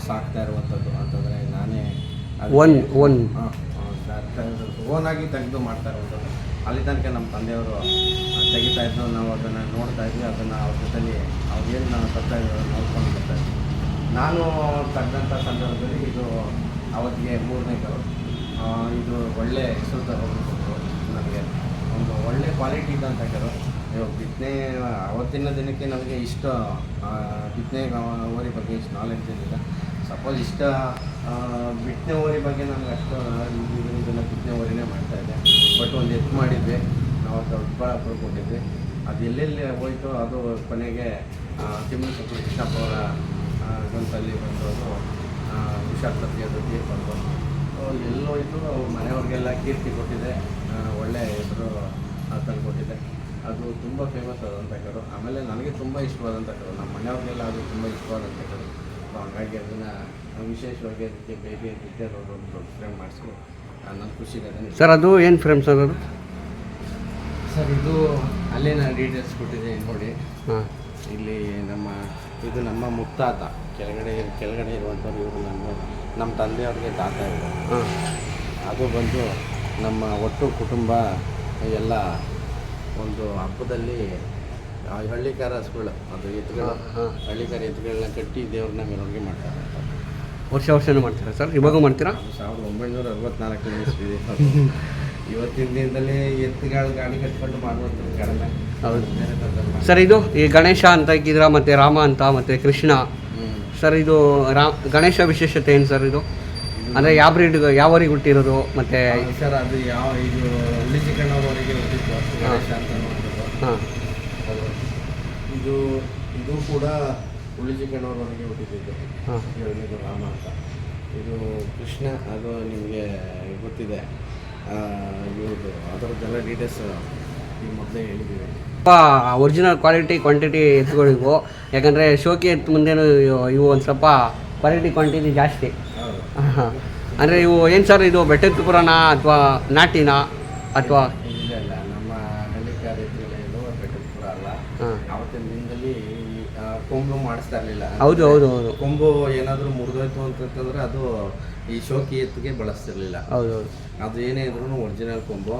ಸಾಕ್ತಾ ಇರುವಂಥದ್ದು. ಅಂತಂದರೆ ನಾನೇ ಓನಾಗಿ ತೆಗೆದು ಮಾಡ್ತಾ ಇರುವಂಥದ್ದು. ಅಲ್ಲಿ ತನಕ ನಮ್ಮ ತಂದೆಯವರು ತೆಗಿತಾ ಇದ್ದು, ನಾವು ಅದನ್ನು ನೋಡ್ತಾ ಇದ್ವಿ. ಅದನ್ನು ಅವ್ರ ಜೊತೆಲಿ ಅವ್ರೇನು ನಾವು ನೋಡ್ಕೊಂಡು ಬರ್ತಾಯಿದ್ವಿ. ನಾನು ತೆಗೆದಂಥ ಸಂದರ್ಭದಲ್ಲಿ ಇದು ಅವತ್ತಿಗೆ 3ನೇ ಕರು. ಇದು ಒಳ್ಳೆ ಹೆಸರು ತಗೋಬೇಕು ನನಗೆ, ಒಂದು ಒಳ್ಳೆ ಕ್ವಾಲಿಟಿ ಇದ್ದಂಥ ಕರು. ಇವಾಗ ಬಿತ್ತನೆ ಅವತ್ತಿನ ದಿನಕ್ಕೆ ನಮಗೆ ಇಷ್ಟ ಬಿತ್ತನೆ ಓರಿ ಬಗ್ಗೆ ಇಷ್ಟು ನಾಲೆಡ್ಜ್ ಏನಿಲ್ಲ. ಸಪೋಸ್ ಇಷ್ಟ ಬಿತ್ತನೆ ಓರಿ ಬಗ್ಗೆ ನಮ್ಗೆ ಅಷ್ಟು ಇದನ್ನು ಬಿತ್ತನೆ ಓರಿನೇ ಮಾಡ್ತಾಯಿದ್ದೆ. ಬಟ್ ಒಂದು ಎತ್ತು ಮಾಡಿದ್ವಿ ನಾವು, ದೊಡ್ಡಬಳ್ಳಾಪುರ ಕೊಟ್ಟಿದ್ವಿ. ಅದು ಎಲ್ಲೆಲ್ಲಿ ಹೋಯ್ತು ಅದು ಕೊನೆಗೆ ತಿಮ್ಮನಸೂರು ಕೃಷ್ಣಪ್ಪ ಅವರ ಗಂಟಲ್ಲಿ ಬಂದು ಅದು ಹುಷಾರ್ ತಪ್ಪಿ ಅದು ತೀರ್ಕೊಂಡು ಎಲ್ಲೋಯ್ತು. ಮನೆಯವ್ರಿಗೆಲ್ಲ ಕೀರ್ತಿ ಕೊಟ್ಟಿದೆ, ಒಳ್ಳೆಯ ಹೆಸರು ತಂದು ಕೊಟ್ಟಿದೆ. ಅದು ತುಂಬ ಫೇಮಸ್ ಆದಂಥ ಕರು. ಆಮೇಲೆ ನನಗೆ ತುಂಬ ಇಷ್ಟವಾದಂಥ ಕರು, ನಮ್ಮ ಮನೆಯವ್ರಿಗೆಲ್ಲ ಅದು ತುಂಬ ಇಷ್ಟವಾದಂಥ ಕರು. ಹಾಗಾಗಿ ಅದನ್ನು ವಿಶೇಷವಾಗಿ ಅದಕ್ಕೆ ಬೇಬಿ ಅಂತಿದ್ದೆ ಒಂದು ದೊಡ್ಡ ಫ್ರೇಮ್ ಮಾಡಿಸಿ ನನ್ನ ಖುಷಿಗೆ ಅದನ್ನು. ಸರ್, ಅದು ಏನು ಫ್ರೇಮ್ ಸರ್ ಅದು? ಸರ್, ಇದು ಅಲ್ಲೇ ನಾನು ಡೀಟೇಲ್ಸ್ ಕೊಟ್ಟಿದ್ದೀನಿ ನೋಡಿ. ಇಲ್ಲಿ ಇದು ನಮ್ಮ ಮುತ್ತಾತ, ಕೆಳಗಡೆ ಇರುವಂಥವ್ರು ಇವರು. ನಮ್ಮ ತಂದೆಯವ್ರಿಗೆ ತಾತ ಇವರು. ಅದು ಬಂದು ನಮ್ಮ ಒಟ್ಟು ಕುಟುಂಬ ಎಲ್ಲ ಒಂದು ಹಬ್ಬದಲ್ಲಿ ಹಳ್ಳಿಕಾರ ಹಸುಗಳು, ಅದು ಎತ್ತುಗಳು, ಹಳ್ಳಿಕಾರ ಎತ್ತುಗಳನ್ನ ಕಟ್ಟಿ ದೇವ್ರನ್ನ ಮೆರವಣಿಗೆ ಮಾಡ್ತಾರೆ. ವರ್ಷನೂ ಮಾಡ್ತೀರಾ ಸರ್? ಇವಾಗೂ ಮಾಡ್ತೀರಾ? 1964ನೇ ಇಸ್ವಿ. ಇವತ್ತಿನ ದಿನದಲ್ಲಿ ಎತ್ತುಗಳ ಗಾಡಿ ಕಟ್ಕೊಂಡು ಮಾಡುವಂಥದ್ದು ಕಡಿಮೆ. ಹೌದು ಸರ್. ಇದು ಈ ಗಣೇಶ ಅಂತ ಇಕ್ಕಿದ್ರ, ಮತ್ತು ರಾಮ ಅಂತ, ಮತ್ತು ಕೃಷ್ಣ. ಸರ್, ಇದು ಗಣೇಶ ವಿಶೇಷತೆ ಏನು ಸರ್? ಇದು ಅಂದರೆ ಯಾವ ಬ್ರೀಡ್ ಯಾವ ಊರಿಗೆ ಹುಟ್ಟಿರೋದು ಮತ್ತು ಸರ್ ಅದು ಯಾವ ಇದು ಹುಳಿ ಚಿಕ್ಕಣ್ಣವರವರೆಗೆ ಹುಟ್ಟಿತ್ತು ಗಣೇಶ ಅಂತ ನೋಡ್ಬೋದು. ಹಾಂ ಇದು ಇದು ಕೂಡ ಹುಳಿ ಚಿಕ್ಕಣ್ಣವರವರೆಗೆ ಹುಟ್ಟಿದ್ದು. ಹಾಂ ಎರಡನೇದು ರಾಮ ಅಂತ. ಇದು ಕೃಷ್ಣ, ಅದು ನಿಮಗೆ ಗೊತ್ತಿದೆ. ಇವ್ರದ್ದು ಅದರದ್ದೆಲ್ಲ ಡೀಟೇಲ್ಸ್ ಈಗ ಮೊದಲೇ ಹೇಳಿದ್ದೀವಿ. ಒರಿಜಿನಲ್ ಕ್ವಾಲಿಟಿ ಕ್ವಾಂಟಿಟಿ ಎತ್ತುಗಳಿವು, ಯಾಕಂದರೆ ಶೋಕಿ ಎತ್ತು ಮುಂದೆನೂ ಇವು ಒಂದು ಸ್ವಲ್ಪ ಕ್ವಾಲಿಟಿ ಕ್ವಾಂಟಿಟಿ ಜಾಸ್ತಿ. ಹಾಂ ಅಂದರೆ ಇವು ಏನು ಸರ್, ಇದು ಬೆಟ್ಟದ ಪುರಾಣ ಅಥವಾ ನಾಟಿನ ಅಥವಾ ಇಲ್ಲ ನಮ್ಮ ಹಳ್ಳಿಕಾರ ಎತ್ತುಗಳು ಬೆಟ್ಟದಪುರ ಅಲ್ಲ. ಆವತ್ತಿನ ದಿನದಲ್ಲಿ ಕೊಂಬು ಮಾಡಿಸ್ತಾ ಇರಲಿಲ್ಲ. ಹೌದು ಹೌದು ಹೌದು. ಕೊಂಬು ಏನಾದರೂ ಮುರಿದೋಯ್ತು ಅಂತಂತಂದರೆ ಅದು ಈ ಶೋಕಿ ಎತ್ತಿಗೆ ಬಳಸ್ತಿರ್ಲಿಲ್ಲ. ಹೌದು ಹೌದು. ಅದು ಏನೇ ಇದ್ರೂ ಒರಿಜಿನಲ್ ಕೊಂಬು,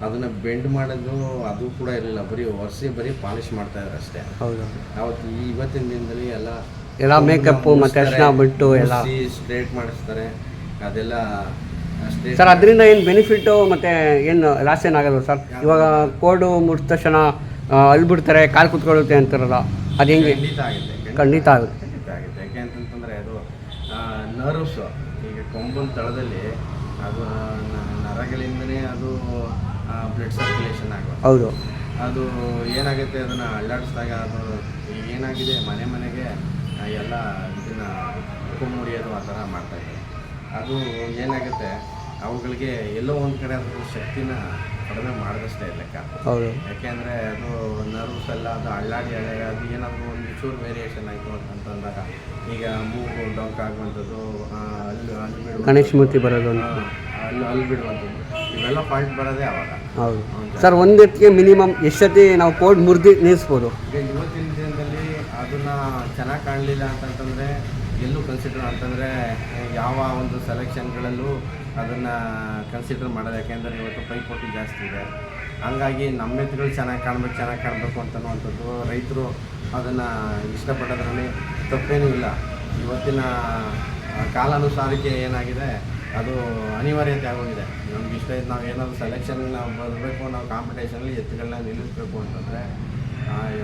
ಅದನ್ನು ಬೆಂಡ್ ಮಾಡೋದು ಅದು ಕೂಡ ಇರಲಿಲ್ಲ. ಬರೀ ಪಾಲಿಶ್ ಮಾಡ್ತಾ ಇದ್ರು ಅಷ್ಟೇ. ಹೌದು ಅವತ್ತು ಇವತ್ತಿನ ದಿನದಲ್ಲಿ ಎಲ್ಲ ಮೇಕಪ್ಪು ಮತ್ತು ಅರ್ಶಿನ ಬಿಟ್ಟು ಎಲ್ಲ ಸ್ಟ್ರೇಟ್ ಮಾಡಿಸ್ತಾರೆ. ಅದೆಲ್ಲ ಅಷ್ಟೇ ಸರ್. ಅದರಿಂದ ಏನು ಬೆನಿಫಿಟ್ಟು ಮತ್ತು ಏನು ಲಾಸ್ ಏನಾಗಲ್ಲ ಸರ್? ಇವಾಗ ಕೋಡು ಮುಟ್ಟಿದ ತಕ್ಷಣ ಅಲ್ಲಿ ಬಿಡ್ತಾರೆ, ಕಾಲು ಕುತ್ಕೊಳ್ಳುತ್ತೆ ಅಂತಾರಲ್ಲ, ಅದು ಹೆಂಗೆ? ಖಂಡಿತ ಆಗುತ್ತೆ. ಯಾಕೆ ಅಂತಂತಂದರೆ ಅದು ನರ್ವ್ಸ್, ಈಗ ಕೊಂಬನ ತಳದಲ್ಲಿ ಅದು ನರಗಳಿಂದನೇ ಅದು ಬ್ಲಡ್ ಸರ್ಕ್ಯುಲೇಷನ್ ಆಗೋದು. ಹೌದು. ಅದು ಏನಾಗುತ್ತೆ, ಅದನ್ನು ಅಲ್ಲಾಡಿಸಿದಾಗ ಅದು ಏನಾಗಿದೆ, ಮನೆಗೆ ಎಲ್ಲ ಇದನ್ನು ಕೊಂಬು ಮುರಿಯೋದು ಆ ಥರ ಮಾಡ್ತಾಯಿದ್ದಾರೆ. ಅದು ಏನಾಗುತ್ತೆ, ಅವುಗಳಿಗೆ ಎಲ್ಲೋ ಒಂದು ಕಡೆ ಅದ್ರ ಶಕ್ತಿನ ಕಡಿಮೆ ಮಾಡಿದಷ್ಟೇ ಲೆಕ್ಕ. ಹೌದು. ಯಾಕೆಂದರೆ ಅದು ನರ್ವ್ಸ್ ಎಲ್ಲ ಅದು ಅಳ್ಳಾಡಿ ಅದು ಏನಾದರೂ ಒಂದು ಚೂರು ವೇರಿಯೇಷನ್ ಆಯಿತು ಅಂತಂದಾಗ, ಈಗ ಮೂಗು ಡೊಂಕ್ ಆಗುವಂಥದ್ದು, ಅಲ್ಲಿ ಬಿಡುವ ಗಣೇಶ ಮೂರ್ತಿ ಬರೋದು, ಅಲ್ಲಿ ಬಿಡುವಂಥದ್ದು, ಇವೆಲ್ಲ ಪಾಯಿಂಟ್ ಬರೋದೇ ಆವಾಗ. ಹೌದು ಸರ್. ಒಂದು ಎತ್ತಿಗೆ ಮಿನಿಮಮ್ ಎಷ್ಟು ಸತಿ ನಾವು ಕೋಡ್ ಮುರಿದು ನಿಲ್ಲಿಸ್ಬೋದು? ಈಗ ಇವತ್ತಿನ ದಿನದಲ್ಲಿ ಅದನ್ನು ಚೆನ್ನಾಗಿ ಕಾಣಲಿಲ್ಲ ಅಂತಂತಂದರೆ ಎಲ್ಲೂ ಕನ್ಸಿಡರ್ ಅಂತಂದರೆ ಯಾವ ಒಂದು ಸೆಲೆಕ್ಷನ್ಗಳಲ್ಲೂ ಅದನ್ನು ಕನ್ಸಿಡರ್ ಮಾಡೋದು. ಯಾಕೆಂದರೆ ಇವತ್ತು ಪೈಪೋಟಿ ಜಾಸ್ತಿ ಇದೆ. ಹಂಗಾಗಿ ನಮ್ಮ ಎತ್ತುಗಳು ಚೆನ್ನಾಗಿ ಕಾಣಬೇಕು ಅಂತನ್ನುವಂಥದ್ದು ರೈತರು ಅದನ್ನು ಇಷ್ಟಪಡೋದ್ರಲ್ಲಿ ತಪ್ಪೇನೂ ಇಲ್ಲ. ಇವತ್ತಿನ ಕಾಲಾನುಸಾರಕ್ಕೆ ಏನಾಗಿದೆ, ಅದು ಅನಿವಾರ್ಯತೆ ಆಗೋಗಿದೆ. ನಮ್ಗೆ ಇಷ್ಟ ಇದ್ದು ನಾವು ಏನಾದರೂ ಸೆಲೆಕ್ಷನ್ ನಾವು ಬರಬೇಕು, ನಾವು ಕಾಂಪಿಟೇಷನಲ್ಲಿ ಎತ್ತುಗಳನ್ನ ನಿಲ್ಲಿಸಬೇಕು ಅಂತಂದರೆ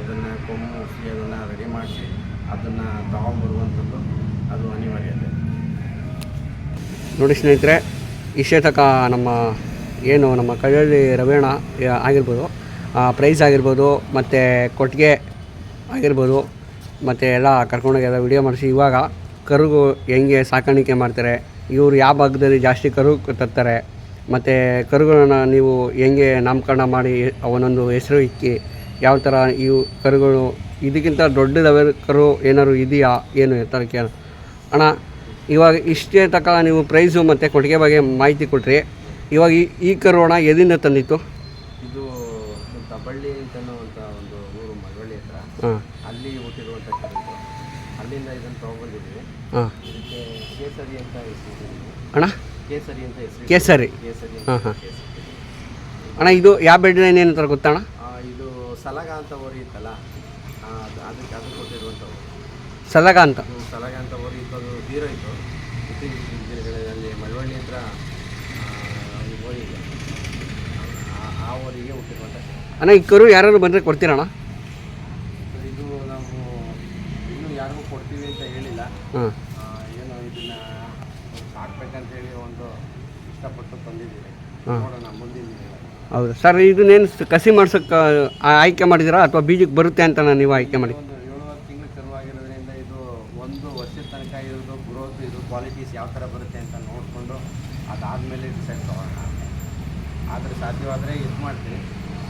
ಅದನ್ನು ಕೊಂಬಿಸಿ ಅದನ್ನು ರೆಡಿ ಮಾಡಿಸಿ ಅದನ್ನು ತಗೊಂಬರುವಂಥದ್ದು ಅದು ಅನಿವಾರ್ಯತೆ. ನೋಡಿ ಸ್ನೇಹಿತರೆ, ಇಷ್ಟೇ ತನಕ ನಮ್ಮ ಕಳ್ಳಳ್ಳಿ ರವೇಣ ಆಗಿರ್ಬೋದು, ಪ್ರೈಸ್ ಆಗಿರ್ಬೋದು ಮತ್ತು ಕೊಟ್ಟಿಗೆ ಆಗಿರ್ಬೋದು, ಮತ್ತು ಎಲ್ಲ ಕರ್ಕೊಂಡೋಗಿ ಎಲ್ಲ ವಿಡಿಯೋ ಮಾಡಿಸಿ, ಇವಾಗ ಕರುಗು ಹೆಂಗೆ ಸಾಕಾಣಿಕೆ ಮಾಡ್ತಾರೆ, ಇವರು ಯಾವ ಭಾಗದಲ್ಲಿ ಜಾಸ್ತಿ ಕರು ತರ್ತಾರೆ, ಮತ್ತು ಕರುಗಳನ್ನ ನೀವು ಹೆಂಗೆ ನಾಮಕರಣ ಮಾಡಿ ಅವನೊಂದು ಹೆಸರು ಇಕ್ಕಿ ಯಾವ ಥರ ಇವು ಕರುಗಳು, ಇದಕ್ಕಿಂತ ದೊಡ್ಡ ಲೆವೆಲ್ ಕರು ಏನಾದ್ರು ಇದೆಯಾ ಏನು ಎತ್ತರ ಕೇಳ ಅಣ್ಣ. ಇವಾಗ ಇಷ್ಟೇ ತನಕ ನೀವು ಪ್ರೈಸು ಮತ್ತು ಕೊಟ್ಟಿಗೆ ಬಗ್ಗೆ ಮಾಹಿತಿ ಕೊಟ್ಟರೆ, ಇವಾಗ ಈ ಕರು ಅಣ್ಣ ಎಲ್ಲಿಂದ ತಂದಿತ್ತು? ಇದು ತಬಳ್ಳಿ ಅಂತನ್ನುವಂಥ ಒಂದು ಊರು, ಮಳವಳ್ಳಿ ಹತ್ರ. ಅಲ್ಲಿ ಹುಟ್ಟಿರುವಂಥ ಕರು. ಅಲ್ಲಿಂದ ಇದನ್ನು ತೊಗೊಂಡ್ಬಂದಿದ್ದೀವಿ. ಇದಕ್ಕೆ ಕೇಸರಿ ಅಂತ ಹೆಸರು ಅಣ್ಣ. ಕೇಸರಿ ಅಂತ ಹೆಸರು. ಕೇಸರಿ. ಕೇಸರಿ. ಅಣ್ಣ ಇದು ಯಾವ ಬೆಡ್ ಏನು ಥರ ಗೊತ್ತಣ್ಣ? ಇದು ಸಲಗ ಅಂತ ಊರು ಇತ್ತಲ್ಲ, ಅದಕ್ಕೆ ಅದು ಕೊಟ್ಟಿರುವಂಥವು. ಸಲಗ ಅಂತ ಊರು ಇತ್ತು, ಅದು ತೀರೋಯ್ತು. ಇತ್ತೀಚಿನ ದಿನಗಳಲ್ಲಿ ಮಳವಳ್ಳಿ ಹತ್ರ ಊರಿಗೆ, ಆ ಊರಿಗೆ ಹುಟ್ಟಿರುವಂಥ. ಅಣ್ಣ ಈ ಕರು ಯಾರು ಬಂದರೆ ಕೊಡ್ತೀರಣ್ಣ? ಇದು ನಾವು ಇನ್ನೂ ಯಾರಿಗೂ ಕೊಡ್ತೀವಿ ಅಂತ ಹೇಳಿಲ್ಲ. ಏನೋ ಇದನ್ನು ಸಾಕ್ಬೇಕಂತೇಳಿ ಒಂದು ಇಷ್ಟಪಟ್ಟು ತಂದಿದ್ದೀವಿ. ನೋಡೋಣ ಮುಂದಿನ ದಿನ. ಹೌದು ಸರ್. ಇದನ್ನೇನು ಕಸಿ ಮಾಡ್ಸೋಕ್ಕೆ ಆಯ್ಕೆ ಮಾಡಿದ್ದೀರಾ ಅಥವಾ ಬೀಜಕ್ಕೆ ಬರುತ್ತೆ ಅಂತ ನೀವು ಆಯ್ಕೆ ಮಾಡಿ? ಒಂದು 7 ತಿಂಗಳು ಕರುವಾಗಿರೋದ್ರಿಂದ ಇದು ಒಂದು ವರ್ಷದ ತನಕ ಇರೋದು ಗ್ರೋತ್, ಇದು ಕ್ವಾಲಿಟೀಸ್ ಯಾವ ಥರ ಬರುತ್ತೆ ಅಂತ ನೋಡಿಕೊಂಡು ಅದಾದಮೇಲೆ ಡಿಸೈಡ್ ತೊಗೊಳ್ಳೋಣ. ಆದರೆ ಸಾಧ್ಯವಾದರೆ ಇದು ಮಾಡ್ತೀನಿ,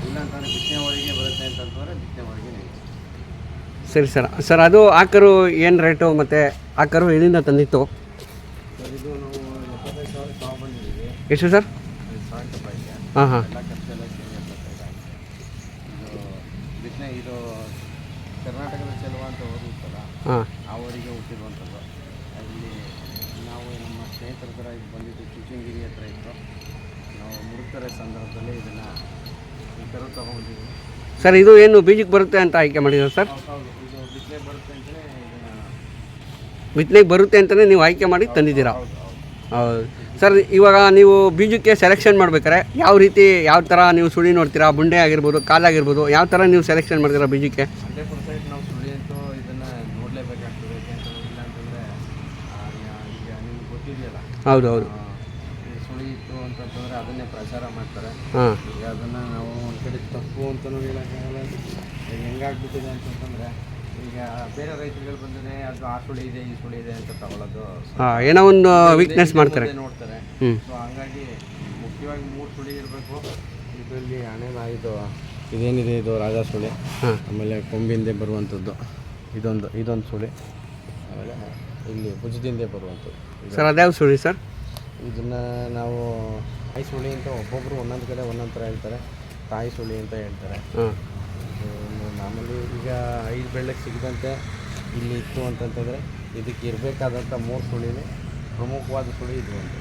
ಇಲ್ಲಾಂತಂದರೆ ಬಿತ್ತನೆವರೆಗೆ ಬರುತ್ತೆ ಅಂತಂತಂದರೆ ಬಿತ್ತನೆವರೆಗೆ ನೀವು. ಸರಿ ಸರ್. ಸರ್ ಅದು ಆ ಕರು ಏನು ರೇಟು ಮತ್ತು ಆ ಕರು ಎಲ್ಲಿಂದ ತಂದಿತ್ತು? ಸರ್ ಇದು ನಾವು 75,000 ತೊಗೊಂಡ್ಬಂದಿದ್ದೀವಿ. ಎಷ್ಟು ಸರ್? 1,000 ರೂಪಾಯಿಗೆ. ಹಾಂ ಹಾಂ. ಎಲ್ಲ ಖರ್ಚೆಲ್ಲ ಸೇರಿ 75,000. ಇದು ಬಿತ್ತನೆ, ಇದು ಕರ್ನಾಟಕದ ಚೆಲುವ ಅಂತ ಊರು ಇತ್ತಲ್ಲ, ಆ ಊರಿಗೆ ಹುಟ್ಟಿರುವಂಥದ್ದು. ಅಲ್ಲಿ ನಾವು ನಮ್ಮ ಸ್ನೇಹಿತರ ಥರ ಇದು ಬಂದಿದ್ದು ಚುಂಚನಗಿರಿ ಹತ್ರ ಇತ್ತು. ನಾವು ಮುಡುಕ್ತಾರೆ ಸಂದರ್ಭದಲ್ಲಿ ಇದನ್ನು ಈ ಕರು ತೊಗೊಂಡಿದ್ದೀವಿ. ಸರ್ ಇದು ಏನು ಬೀಜಕ್ಕೆ ಬರುತ್ತೆ ಅಂತ ಆಯ್ಕೆ ಮಾಡಿದ್ದೀರಾ ಸರ್? ಹೌದು, ಇದು ಬಿತ್ತನೆ ಬರುತ್ತೆ ಅಂತಲೇ ಇದನ್ನು ಬಿತ್ತನೆಗೆ ಬರುತ್ತೆ ಅಂತಲೇ ನೀವು ಆಯ್ಕೆ ಮಾಡಿ ತಂದಿದ್ದೀರಾ? ಹೌದು ಸರ್. ಇವಾಗ ನೀವು ಬೀಜಕ್ಕೆ ಸೆಲೆಕ್ಷನ್ ಮಾಡ್ಬೇಕಾರೆ ಯಾವ ರೀತಿ, ಯಾವ ಥರ ನೀವು ಸುಳಿ ನೋಡ್ತೀರಾ? ಬುಂಡೆ ಆಗಿರ್ಬೋದು, ಕಾಲಾಗಿರ್ಬೋದು, ಯಾವ ಥರ ನೀವು ಸೆಲೆಕ್ಷನ್ ಮಾಡ್ತೀರಾ ಬೀಜಕ್ಕೆ? 100% ನಾವು ಸುಳಿ ಅಂತೂ ಇದನ್ನು ನೋಡಲೇಬೇಕಾಗ್ತದೆ. ಯಾಕೆಂತಂದರೆ ಇಲ್ಲ ಅಂತಂದರೆ ಈಗ ನಿಮ್ಗೆ ಗೊತ್ತಿದೆಯಲ್ಲ, ಹೌದು ಹೌದು. ಸುಳಿ ಇತ್ತು ಅಂತಂತಂದರೆ ಅದನ್ನೇ ಪ್ರಚಾರ ಮಾಡ್ತಾರೆ. ಹಾಂ ಈಗ ಅದನ್ನು ನಾವು ಒಂದು ಕಡೆ ತಪ್ಪು ಅಂತಲೂ ಹೇಳೋಕ್ಕಾಗಲ್ಲ. ಹೆಂಗಾಗ್ಬಿಟ್ಟಿದೆ ಅಂತಂತಂದರೆ, ಈಗ ಬೇರೆ ರೈತರುಗಳು ಬಂದರೆ ಅದು ಆ ಸುಳಿ ಇದೆ ಈ ಸುಳಿ ಇದೆ ಅಂತ ತಗೊಳ್ಳೋದು, ಹಾಂ, ಏನೋ ಒಂದು ವೀಕ್ನೆಸ್ ಮಾಡ್ತಾರೆ. ನೋಡ್ತಾರೆ. ಹ್ಞೂ ಸೊ ಹಂಗಾಗಿ ಮುಖ್ಯವಾಗಿ 3 ಸುಳಿ ಇರಬೇಕು. ಇದರಲ್ಲಿ ಇದು ಇದೇನಿದೆ, ಇದು ರಾಜ ಸುಳಿ, ಹಾಂ ಆಮೇಲೆ ಕೊಂಬಿಂದೆ ಬರುವಂಥದ್ದು ಇದೊಂದು ಸುಳಿ, ಆಮೇಲೆ ಇಲ್ಲಿ ಭುಜದಿಂದೆ ಬರುವಂಥದ್ದು. ಸರ್ ಅದ್ಯಾವ ಸುಳಿ ಸರ್? ಇದನ್ನು ನಾವು ತಾಯಿ ಸುಳಿ ಅಂತ ಒಬ್ಬೊಬ್ಬರು ಒಂದೊಂದು ಕಡೆ ಒಂದೊಂದು ಥರ ಹೇಳ್ತಾರೆ. ತಾಯಿ ಸುಳಿ ಅಂತ ಹೇಳ್ತಾರೆ. ಹಾಂ ಮಾಮೂಲಿ ಈಗ 5 ಬೆಳ್ಳಕ್ಕೆ ಸಿಗದಂತೆ ಇಲ್ಲಿ ಇತ್ತು ಅಂತಂತಂದರೆ ಇದಕ್ಕೆ ಇರಬೇಕಾದಂಥ 3 ಸುಳಿನೇ ಪ್ರಮುಖವಾದ ಸುಳಿ ಇದು ಒಂದು.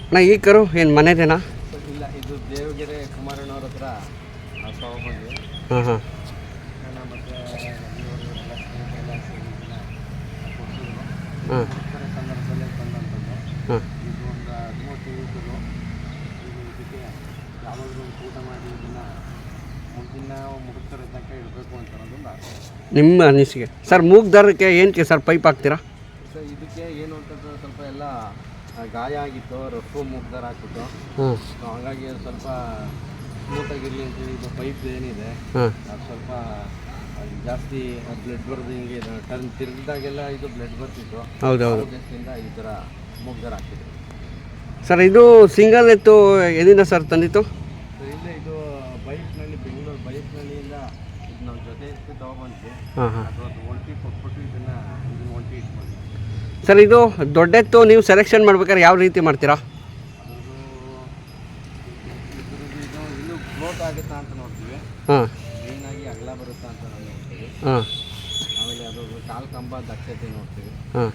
ಅಣ್ಣ ಈ ಕರು ಏನು ಮನೆದೇನಾ? ಇಲ್ಲ, ಇದು ದೇವಗೆರೆ ಕುಮಾರಣ್ಣವ್ರ ಹತ್ರ ತೊಗೊಂಡ್ಬಂದ್ವಿ. ಹಾಂ ಹಾಂ ಮತ್ತು ಹಾಂ ಸಂದರ್ಭದಲ್ಲೇ ತಂದಂಥದ್ದು. ಹಾಂ ಇದು ಒಂದು 30 ಲೀಟರು. ಇದು ಇದಕ್ಕೆ ಯಾವಾಗಲೂ ಊಟ ಮಾಡಿ ಇದನ್ನು ಮುಂದಿನ ಮುಡುಕ್ತರ ತನಕ ಇಡಬೇಕು ಅಂತ ಅನ್ನೋದೊಂದು ಆಸೆ. ನಿಮ್ಮ ಅನಿಸಿಕೆ ಸರ್? ಮೂಗ್ದಾರಕ್ಕೆ ಏನಕ್ಕೆ ಸರ್ ಪೈಪ್ ಹಾಕ್ತೀರಾ? ಸೊ ಇದಕ್ಕೆ ಏನು ಅಂತಂದ್ರೆ ಸ್ವಲ್ಪ ಎಲ್ಲ ಗಾಯ ಆಗಿತ್ತು, ರಫು ಮುಗ್ದಾರ ಹಾಕ್ಬಿಟ್ಟು. ಹಾಂ ಸೊ ಹಾಗಾಗಿ ಅದು ಸ್ವಲ್ಪ ಸ್ಮೂತಾಗಿರಲಿ ಅಂತೇಳಿ ಇದು ಪೈಪ್ ಏನಿದೆ ಹಾಂ ಅದು ಸ್ವಲ್ಪ ಜಾಸ್ತಿ ಬ್ಲಡ್ ಬರೋದು, ಹಿಂಗೆ ಟರ್ನ್ ತಿರುಗಿದಾಗೆಲ್ಲ ಇದು ಬ್ಲಡ್ ಬರ್ತಿತ್ತು. ಹೌದು ಹೌದು ಉದ್ದೇಶದಿಂದ ಈ ಥರ ಮುಗ್ದಾರ ಹಾಕಿದ್ರು. ಸರ್. ಇದು ಸಿಂಗಲ್ ಎತ್ತು ಎಲ್ಲಿಂದ ಸರ್ ತಂದಿತ್ತು? ಸೊ ಇಲ್ಲೇ ಇದು ಬೈಕ್ನಲ್ಲಿ, ಬೆಂಗಳೂರು ಬೈಕ್ನಲ್ಲಿಂದ ಇದು ನಮ್ಮ ಜೊತೆ ಇಟ್ಟು ತೊಗೊಬಂದ್ವಿ. ಹಾಂ ಹಾಂ ಅದು ಒಂಟಿ ಕೊಟ್ಬಿಟ್ಟು ಇದನ್ನು ಒಂಟಿ ಇಟ್ಕೊಂಡು ಸರ್. ಇದು ದೊಡ್ಡೆತ್ತು ನೀವು ಸೆಲೆಕ್ಷನ್ ಮಾಡ್ಬೇಕಾದ್ರೆ ಯಾವ ರೀತಿ ಮಾಡ್ತೀರಾ? ಇದು ಇನ್ನೂ ಗ್ರೋತ್ ಆಗುತ್ತಾ ಅಂತ ನೋಡ್ತೀವಿ. ಹಾಂ ಕ್ಲೀನಾಗಿ ಅಗಲ ಬರುತ್ತಾ ಅಂತ ನಾವು ನೋಡ್ತೀವಿ. ಹಾಂ ಆಮೇಲೆ ಅದು ಕಾಲು ಕಂಬ ದಕ್ಷತೆ ನೋಡ್ತೀವಿ. ಹಾಂ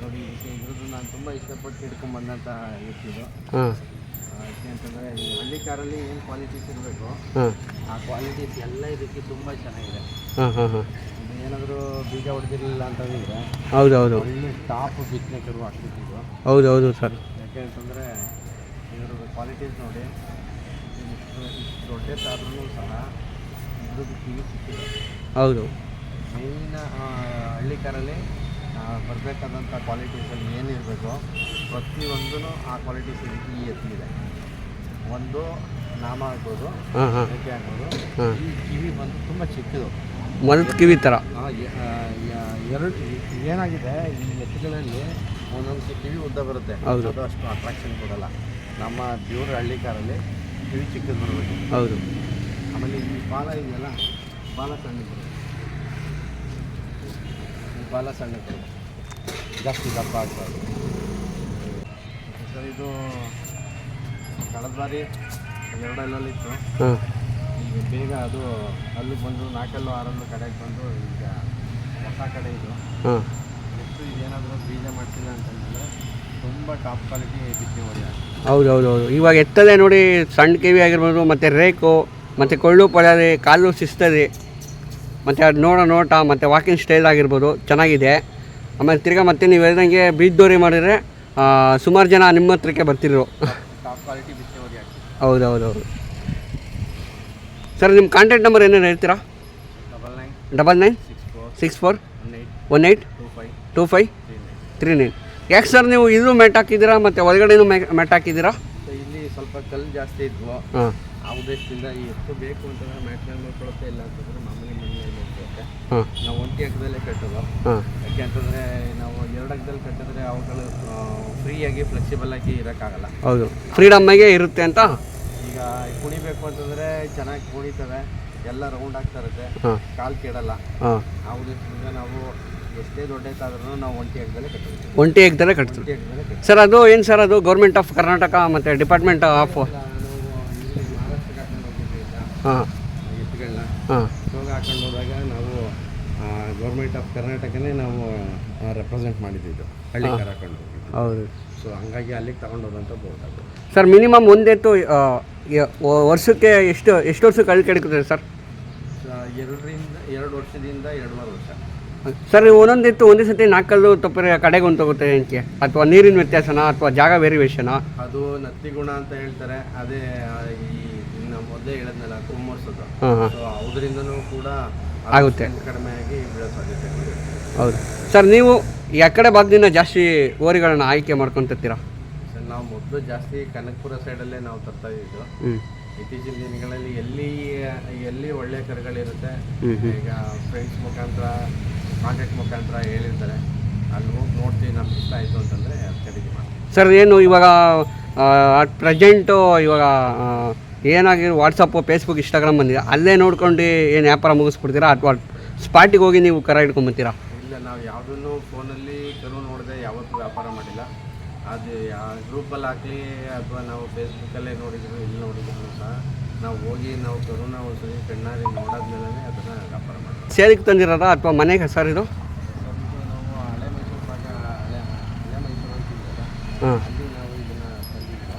ನೋಡಿ, ಇದ್ರದ್ದು ನಾನು ತುಂಬ ಇಷ್ಟಪಟ್ಟು ಹಿಡ್ಕೊಂಬಂದಂಥ ಎತ್ತಿದು. ಹಾಂ ಯಾಕೆ ಅಂತಂದರೆ ಈ ಹಳ್ಳಿ ಕಾರಲ್ಲಿ ಏನು ಕ್ವಾಲಿಟೀಸ್ ಇರಬೇಕು ಹಾಂ ಆ ಕ್ವಾಲಿಟೀಸ್ ಎಲ್ಲ ಇದಕ್ಕೆ ತುಂಬ ಚೆನ್ನಾಗಿದೆ. ಹಾಂ ಹಾಂ ಹಾಂ ಇದು ಏನಾದರೂ ಬೀಜ ಹೊಡೆದಿರಲಿಲ್ಲ ಅಂತಂದರೆ ಹೌದು ಹೌದು ಒಳ್ಳೆ ಟಾಪ್ ಬಿತ್ತನೆ ಕರು ಆಗ್ತಿದ್ದು. ಹೌದು ಹೌದು ಸರ್. ಯಾಕೆ ಅಂತಂದರೆ ಇದ್ರದ್ದು ಕ್ವಾಲಿಟೀಸ್ ನೋಡಿ, ಇಷ್ಟು ದೊಡ್ಡದಾದ್ರೂ ಸಹ ಇದ್ರದ್ದು ಕಿವಿ ಸಿಕ್ಕಿದೆ. ಹೌದು ಮೇಯ್ನ ಹಳ್ಳಿ ಕಾರಲ್ಲಿ ಬರಬೇಕಾದಂಥ ಕ್ವಾಲಿಟೀಸಲ್ಲಿ ಏನಿರಬೇಕು ಪ್ರತಿಯೊಂದೂ ಆ ಕ್ವಾಲಿಟೀಸ್ ಇದಕ್ಕೆ ಈ ಎತ್ತಿದೆ. ಒಂದು ನಾಮ ಆಗ್ಬೋದು, ಹಾಂ ಹಾಂ ರೇಖೆ ಆಗ್ಬೋದು. ಹಾಂ ಈ ಕಿವಿ ಬಂದು ತುಂಬ ಚಿಕ್ಕದು, ಮೊಲದ ಕಿವಿ ಥರ. ಎರಡು ಏನಾಗಿದೆ ಈ ಎತ್ತುಗಳಲ್ಲಿ ಒಂದೊಂದು ಕಿವಿ ಉದ್ದ ಬರುತ್ತೆ. ಹೌದು. ಅದು ಅಷ್ಟು ಅಟ್ರಾಕ್ಷನ್ ಕೊಡಲ್ಲ. ನಮ್ಮ ಪ್ಯೂರ್ ಹಳ್ಳಿ ಕಾರಲ್ಲಿ ಕಿವಿ ಚಿಕ್ಕದು ಬರಬೇಕು. ಹೌದು ಆಮೇಲೆ ಈ ಬಾಲ ಇದೆಯಲ್ಲ, ಬಾಲ ಸಣ್ಣ ಬರುತ್ತೆ. ಈ ಬಾಲ ಸಣ್ಣ ಬರುತ್ತೆ, ಜಾಸ್ತಿ ದಪ್ಪ ಆಗ್ಬಾರ್ದು. ಸರ್ ಇದು ಕಳೆದ ಬಾರಿ 2 ಅಲ್ಲಲ್ಲಿತ್ತು. ಹಾಂ ಈಗ ಬೇಗ ಅದು ಅಲ್ಲೂ ಬಂದು 4 6 ಕಡೆಗೆ ಬಂದು ಈಗ ಹೊಸ ಕಡೆ ಇದು ಹಾಂ ಎಷ್ಟು ಇದೇನಾದರೂ ಬೀಜ ಮಾಡ್ತಿಲ್ಲ ಅಂತಂದರೆ ತುಂಬ ಟಾಪ್ ಕ್ವಾಲಿಟಿ ಬಿತ್ತನೆ ಹೊಡಿ. ಹೌದು ಹೌದು ಹೌದು. ಇವಾಗ ಎತ್ತಲ್ಲೇ ನೋಡಿ ಸಣ್ಣ ಕಿವಿ ಆಗಿರ್ಬೋದು, ಮತ್ತು ರೇಕು, ಮತ್ತು ಕೊಳ್ಳು ಪೊಳದೆ, ಕಾಲು ಶಿಸ್ತದೆ, ಮತ್ತು ಅದು ನೋಟ, ಮತ್ತು ವಾಕಿಂಗ್ ಸ್ಟೈಲ್ ಆಗಿರ್ಬೋದು ಚೆನ್ನಾಗಿದೆ. ಆಮೇಲೆ ತಿರ್ಗಾ ಮತ್ತೆ ನೀವು ಹೇಳ್ದಂಗೆ ಬೀಜದೋರಿ ಮಾಡಿದರೆ ಸುಮಾರು ಜನ ನಿಮ್ಮ ಹತ್ರಕ್ಕೆ ಬರ್ತಿದ್ರು. ಟಾಪ್ ಕ್ವಾಲಿಟಿ ಬಿತ್ತನೆ ಹೊಡಿ ಆಗ್ತದೆ. ಹೌದು ಹೌದು ಹೌದು ಸರ್. ನಿಮ್ಮ ಕಾಂಟ್ಯಾಕ್ಟ್ ನಂಬರ್ ಏನೇನು ಹೇಳ್ತೀರಾ? 99 64 64 18 18 25 25 39. ಯಾಕೆ ಸರ್ ನೀವು ಇದು ಮ್ಯಾಟ್ ಹಾಕಿದ್ದೀರಾ ಮತ್ತು ಒಳಗಡೆನೂ ಮ್ಯಾಟ್ ಹಾಕಿದ್ದೀರಾ? ಸೊ ಇಲ್ಲಿ ಸ್ವಲ್ಪ ಕಲ್ಲು ಜಾಸ್ತಿ ಇದ್ವು. ಹಾಂ ಆ ಉದ್ದೇಶದಿಂದ ಈ ಎತ್ತು ಬೇಕು ಅಂತಂದರೆ ಮ್ಯಾಟ್ನಲ್ಲಿ ನೋಡ್ಕೊಳುತ್ತೆ, ಇಲ್ಲ ಅಂತಂದರೆ ಮಾಮೂಲಿ ಮಣ್ಣಿನಲ್ಲಿ ನೋಡ್ಕೊಳುತ್ತೆ. ಹಾಂ ನಾವು ಒಂಟಿ ಹಗ್ಗದಲ್ಲೇ ಕಟ್ಟೋದು. ಹಾಂ ಯಾಕೆ ಅಂತಂದರೆ ನಾವು 2 ಹಗ್ಗದಲ್ಲಿ ಕಟ್ಟಿದ್ರೆ ಅವುಗಳು ಫ್ರೀಯಾಗಿ ಫ್ಲೆಕ್ಸಿಬಲ್ ಆಗಿ ಇರೋಕ್ಕಾಗಲ್ಲ. ಹೌದು, ಫ್ರೀಡಮ್ಮಾಗೆ ಇರುತ್ತೆ ಅಂತ. ಈಗ ಕುಣಿಬೇಕು ಅಂತಂದರೆ ಚೆನ್ನಾಗಿ ಕುಣಿತವೆ, ಎಲ್ಲ ರೌಂಡ್ ಆಗ್ತಾ ಇರುತ್ತೆ, ಹಾಂ ಕಾಲು ಕೆಡಲ್ಲ. ಹಾಂ ಆ ಉದ್ದೇಶದಿಂದ ನಾವು ಎಷ್ಟೇ ದೊಡ್ಡದಾದ್ರೂ ನಾವು ಒಂಟಿ ಹಗ್ಗದಲ್ಲೇ ಕಟ್ಟಿರ್ತೀವಿ. ಒಂಟಿ ಎಗ್ದಲ್ಲೇ ಕಟ್ತೀವಿ ಒಂಟಿ ಹಗ್ಗದಲ್ಲೇ ಕಟ್ತೀವಿ. ಸರ್. ಅದು ಏನು ಸರ್, ಅದು ಗೌರ್ಮೆಂಟ್ ಆಫ್ ಕರ್ನಾಟಕ ಮತ್ತು ಡಿಪಾರ್ಟ್ಮೆಂಟ್ ಆಫ್ ನಾವು ಇಲ್ಲಿ ಮಹಾರಾಷ್ಟ್ರಕ್ಕೆ ಹಾಕೊಂಡು ಹೋಗಿದ್ವಿ ಈಗ ಹಾಂ ಎತ್ತುಗಳನ್ನ. ಹಾಂ ಇವಾಗ ಹಾಕೊಂಡು ಹೋದಾಗ ನಾವು ಗೌರ್ಮೆಂಟ್ ಆಫ್ ಕರ್ನಾಟಕನೇ ನಾವು ರೆಪ್ರೆಸೆಂಟ್ ಮಾಡಿದ್ದು, ಹಳ್ಳಿ ಕಾರ್ ಹಾಕೊಂಡು ಹೋಗಿದ್ದು. ಹೌದು ಸೊ ಹಂಗಾಗಿ ಅಲ್ಲಿಗೆ ತಗೊಂಡೋದಂತ ಬೋರ್ಡ್ ಅದು. ಸರ್. ಮಿನಿಮಮ್ ಒಂದೆತ್ತು ವರ್ಷಕ್ಕೆ ಎಷ್ಟು ವರ್ಷಕ್ಕೆ ಅಳಿಕೆ ಹಿಡಿತದೆ ಸರ್? 2 ವರ್ಷದಿಂದ 2.5 ವರ್ಷ. ಸರ್, ಒಂದೊಂದು ಎತ್ತು ಒಂದೇ ಸತಿ ನಾಲ್ಕಲ್ಲು ತಪ್ಪರೆ ಕಡೆಗೆ ಒಂದು ತಗೋತೆ ಏನಕ್ಕೆ? ಅಥವಾ ನೀರಿನ ವ್ಯತ್ಯಾಸನ, ಅಥವಾ ಜಾಗ ವೇರಿಯೇಷನಾ? ಅದು ನತ್ತಿ ಗುಣ ಅಂತ ಹೇಳ್ತಾರೆ. ಅದೇ ಈ ಮೊದಲೇ ಹೇಳಿದ್ನಲ್ಲ ಕುಮ್ಮರ್ಸೋದು. ಹಾಂ ಹಾಂ ಸೊ ಅದರಿಂದನೂ ಕೂಡ ಆಗುತ್ತೆ. ಕಡಿಮೆ ಆಗಿ ಬೀಳೋ ಸಾಧ್ಯತೆ ಇದೆ. ಹೌದು ಸರ್, ನೀವು ಯಾಕಡೆ ಭಾಗದಿಂದ ಜಾಸ್ತಿ ಓರಿಗಳನ್ನ ಆಯ್ಕೆ ಮಾಡ್ಕೊತಿರ್ತೀರಾ? ಸರ್ ನಾವು ಮೊದಲು ಜಾಸ್ತಿ ಕನಕಪುರ ಸೈಡಲ್ಲೇ ನಾವು ತರ್ತಾ ಇದ್ದು. ಇತ್ತೀಚಿನ ದಿನಗಳಲ್ಲಿ ಎಲ್ಲಿ ಒಳ್ಳೆ ಕರುಗಳಿರುತ್ತೆ, ಈಗ ಫ್ರೆಂಡ್ಸ್ ಮುಖಾಂತರ ಕಾಂಟ್ಯಾಕ್ಟ್ ಮುಖಾಂತರ ಹೇಳಿರ್ತಾರೆ, ಅಲ್ಲಿ ಹೋಗಿ ನೋಡ್ತೀವಿ, ನಮ್ಗೆ ಇಷ್ಟ ಆಯಿತು ಅಂತಂದರೆ ಖರೀದಿ ಮಾಡ್ತೀವಿ. ಸರ್ ಏನು ಇವಾಗ ಅಟ್ ಪ್ರೆಸೆಂಟು ಇವಾಗ ಏನಾಗಿರೋ ವಾಟ್ಸಪ್ಪು, ಫೇಸ್ಬುಕ್, ಇನ್ಸ್ಟಾಗ್ರಾಮ್ ಬಂದಿದೆ, ಅಲ್ಲೇ ನೋಡ್ಕೊಂಡು ಏನು ವ್ಯಾಪಾರ ಮುಗಿಸ್ಬಿಡ್ತೀರಾ ಅಥವಾ ಸ್ಪಾಟಿಗೆ ಹೋಗಿ ನೀವು ಕರ ಹಿಡ್ಕೊಂಬತ್ತೀರಾ? ಇಲ್ಲ, ನಾವು ಯಾವುದನ್ನು ಫೋನಲ್ಲಿ ಕರು ನೋಡದೆ ಯಾವತ್ತೂ ವ್ಯಾಪಾರ ಮಾಡಿಲ್ಲ. ಅದು ಗ್ರೂಪಲ್ಲಿ ಹಾಕಲಿ ಅಥವಾ ನಾವು ಫೇಸ್ಬುಕ್ಕಲ್ಲೇ ನೋಡಿದ್ರು, ಇಲ್ಲಿ ನೋಡಿದ್ರು ಸಹ ನಾವು ಹೋಗಿ ನಾವು ಕರುನ ಒಂದ್ಸರಿ ಕಣ್ಣಾರಿ ನೋಡಾದ್ಮೇಲೆ ಅದನ್ನು ವ್ಯಾಪಾರ ಮಾಡ್ತೀವಿ. ಸೇಲಿಗೆ ತಂದಿರೋದ ಅಥವಾ ಮನೆಗೆ ಸರ್ ಇದು? ನಾವು ಹಳೆ ಮೈಸೂರು ಭಾಗ, ಹಳೆ ಮೈಸೂರು ಅಂತಿದ್ದಲ್ಲ, ಅಲ್ಲಿ ನಾವು ಇದನ್ನು ತಂದಿದ್ದು.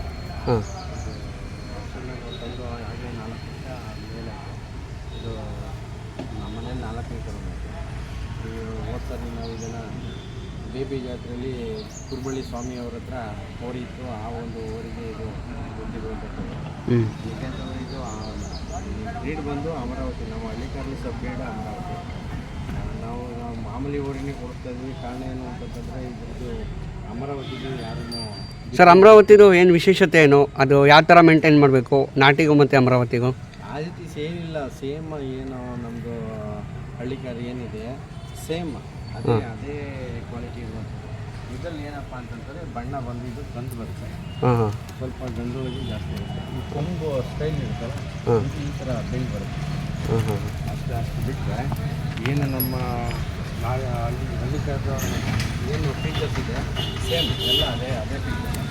ತಂದು ಹಾಗೆ 4 ವರ್ಷ ಮೇಲೆ ಇದು ನಮ್ಮ ಮನೇಲಿ 4ನೇ ಕರು. ಈ ಹೋದ ಸರಿ ನಾವು ಇದನ್ನು ಬೇಬಿ ಜಾತ್ರೆಯಲ್ಲಿ ಕುರುಬಳ್ಳಿ ಸ್ವಾಮಿಯವ್ರ ಹತ್ರ ಓರಿ ಇತ್ತು. ಆ ಒಂದು ಓರಿಗೆ ಇದು ಗೊತ್ತಿರುವಂಥದ್ದು. ಏಕೆಂತಂದರೆ ಇದು ಬ್ರೀಡ್ ಬಂದು ಅಮರಾವತಿ, ನಾವು ಹಳ್ಳಿಕಾರ್ಲಿ ಸಬ್ ಬ್ರೀಡ್ ಅಮರಾವತಿ. ನಾವು ಮಾಮೂಲಿ ಓರಿನೇ ಕೊಡ್ತಾ ಇದ್ವಿ. ಕಾರಣ ಏನು ಅಂತಂತಂದರೆ ಇದು ಅಮರಾವತಿಗೆ ಯಾರನ್ನು ಸರ್, ಅಮರಾವತಿದು ಏನು ವಿಶೇಷತೆ ಏನು? ಅದು ಯಾವ ಥರ ಮೇಂಟೈನ್ ಮಾಡಬೇಕು ನಾಟಿಗೂ ಮತ್ತು ಅಮರಾವತಿಗೂ? ಆ ರೀತಿ ಸೇಮ್ ಇಲ್ಲ, ಸೇಮ್ ಏನು ನಮ್ಮದು ಹಳ್ಳಿಕಾರಿ ಏನಿದೆ ಸೇಮ್ ಅದೇ ಕ್ವಾಲಿಟಿ ಇರುವಂಥದ್ದು. ಇದರಲ್ಲಿ ಏನಪ್ಪ ಅಂತಂದರೆ ಬಣ್ಣ ಬಂದು ಇದು ಗಂದು ಬರುತ್ತೆ, ಸ್ವಲ್ಪ ಗಂಧೊಳಗೆ ಜಾಸ್ತಿ ಇರುತ್ತೆ. ಈ ಕೊಂಬು ಸ್ಟೈಲ್ ಇರುತ್ತಲ್ಲ, ಈ ಥರ ಬೆಂಡ್ ಬರುತ್ತೆ. ಅಷ್ಟು ಬಿಟ್ಟರೆ ಏನು ನಮ್ಮ ಹಳ್ಳಿಕಾರದ ಏನು ಫೀಚರ್ಸ್ ಇದೆ ಸೇಮ್ ಎಲ್ಲ ಅದೇ ಫೀಚರ್ಸ್.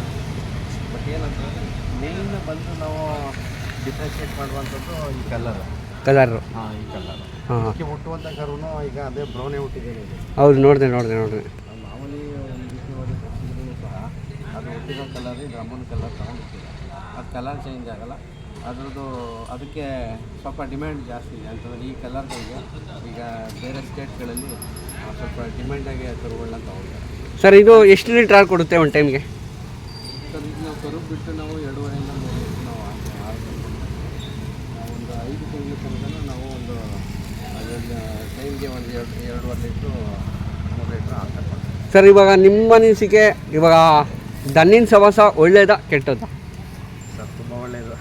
ಬಟ್ ಏನಂತಂದರೆ ಮೇಯ್ನ್ ಬಂದು ನಾವು ಡಿಫ್ರೆನ್ಷಿಯೇಟ್ ಮಾಡುವಂಥದ್ದು ಈ ಕಲರು. ಈ ಕಲರ್ ಅದಕ್ಕೆ ಹುಟ್ಟುವಂಥ ಕರುನು ಈಗ ಅದೇ ಬ್ರೌನೇ ಹುಟ್ಟಿದ್ದೇನೆ. ಹೌದು, ನೋಡಿದೆ. ಮಾಮೂಲಿ ಒಂದು ಸಹ ಅದು ಹುಟ್ಟಿರೋ ಕಲರ್ ಇದು ಅಮ್ಮನ ಕಲರ್ ತಗೊಂಡಿರ್ತೀವಿ. ಅದು ಕಲರ್ ಚೇಂಜ್ ಆಗಲ್ಲ. ಅದರದ್ದು ಅದಕ್ಕೆ ಸ್ವಲ್ಪ ಡಿಮ್ಯಾಂಡ್ ಜಾಸ್ತಿ ಇದೆ. ಅಂತಂದರೆ ಈ ಕಲರ್ಗಳಿಗೆ ಈಗ ಬೇರೆ ಸ್ಟೇಟ್ಗಳಲ್ಲಿ ಸ್ವಲ್ಪ ಡಿಮ್ಯಾಂಡಾಗಿ ಕರುಗಳನ್ನ ತಗೊಳ್ತಾರೆ. ಸರ್, ಇದು ಎಷ್ಟು ಲೀಟ್ರ್ ಹಾಲು ಕೊಡುತ್ತೆ ಒಂದು ಟೈಮ್ಗೆ? ಸರ್, ಇದು ನಾವು ಕರು ಬಿಟ್ಟು ನಾವು 2.5ರಿಂದ 3 ಲೀಟ್ರ್ ನಾವು ಹಾಲು ಒಂದು 5 ತಿಂಗಳ ತನಕ ನಾವು ಒಂದು ಟೈಮ್ಗೆ ಒಂದು 2.5 ಲೀಟ್ರು 3 ಲೀಟ್ರ್ ಹಾಲು ತಗೊಳ್ತೀವಿ. ಸರ್, ಇವಾಗ ನಿಮ್ಮ ಅನಿಸಿಕೆ ಇವಾಗ ದನ್ನಿನ ಸವಾಸ ಒಳ್ಳೇದಾ ಕೆಟ್ಟದ್ದಾ? ಸರ್, ತುಂಬ ಒಳ್ಳೆಯದು.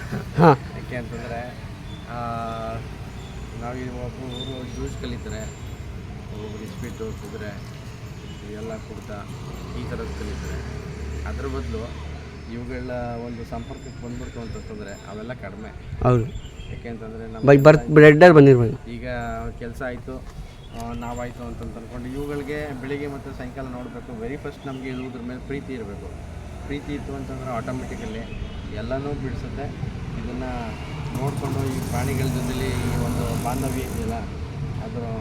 ಯಾಕೆ ಅಂತಂದರೆ ನಾವು ಒಬ್ಬರು ಜ್ಯೂಸ್ ಕಲಿತಾರೆ, ಒಬ್ಬರು ಇಸ್ಪೀಟು ಕುದುರೆ ಇವೆಲ್ಲ ಕುಡ್ತಾ ಈ ಥರದ್ದು ಕಲಿತಾರೆ. ಅದ್ರ ಬದಲು ಇವುಗಳ ಒಂದು ಸಂಪರ್ಕಕ್ಕೆ ಬಂದ್ಬಿಡ್ತು ಅಂತಂದರೆ ಅವೆಲ್ಲ ಕಡಿಮೆ. ಹೌದು, ಯಾಕೆ ಅಂತಂದರೆ ಬ್ರೆಡ್ಡಲ್ಲಿ ಬಂದಿರ್ಬೋದು. ಈಗ ಕೆಲಸ ಆಯಿತು, ನಾವಾಯಿತು ಅಂತ ಅಂದ್ಕೊಂಡು ಇವುಗಳಿಗೆ ಬೆಳಿಗ್ಗೆ ಮತ್ತು ಸಾಯಂಕಾಲ ನೋಡಬೇಕು. ವೆರಿ ಫಸ್ಟ್ ನಮಗೆ ಇದ್ರ ಮೇಲೆ ಪ್ರೀತಿ ಇರಬೇಕು. ಪ್ರೀತಿ ಇತ್ತು ಅಂತಂದರೆ ಆಟೋಮೆಟಿಕಲಿ ಎಲ್ಲನೂ ಬಿಡಿಸುತ್ತೆ. ಇದನ್ನು ನೋಡಿಕೊಂಡು ಈ ಪ್ರಾಣಿಗಳ ಜೊತೆಲಿ ಈ ಒಂದು ಬಾಂಧವ್ಯ ಇದೆಯಲ್ಲ, ಅದನ್ನು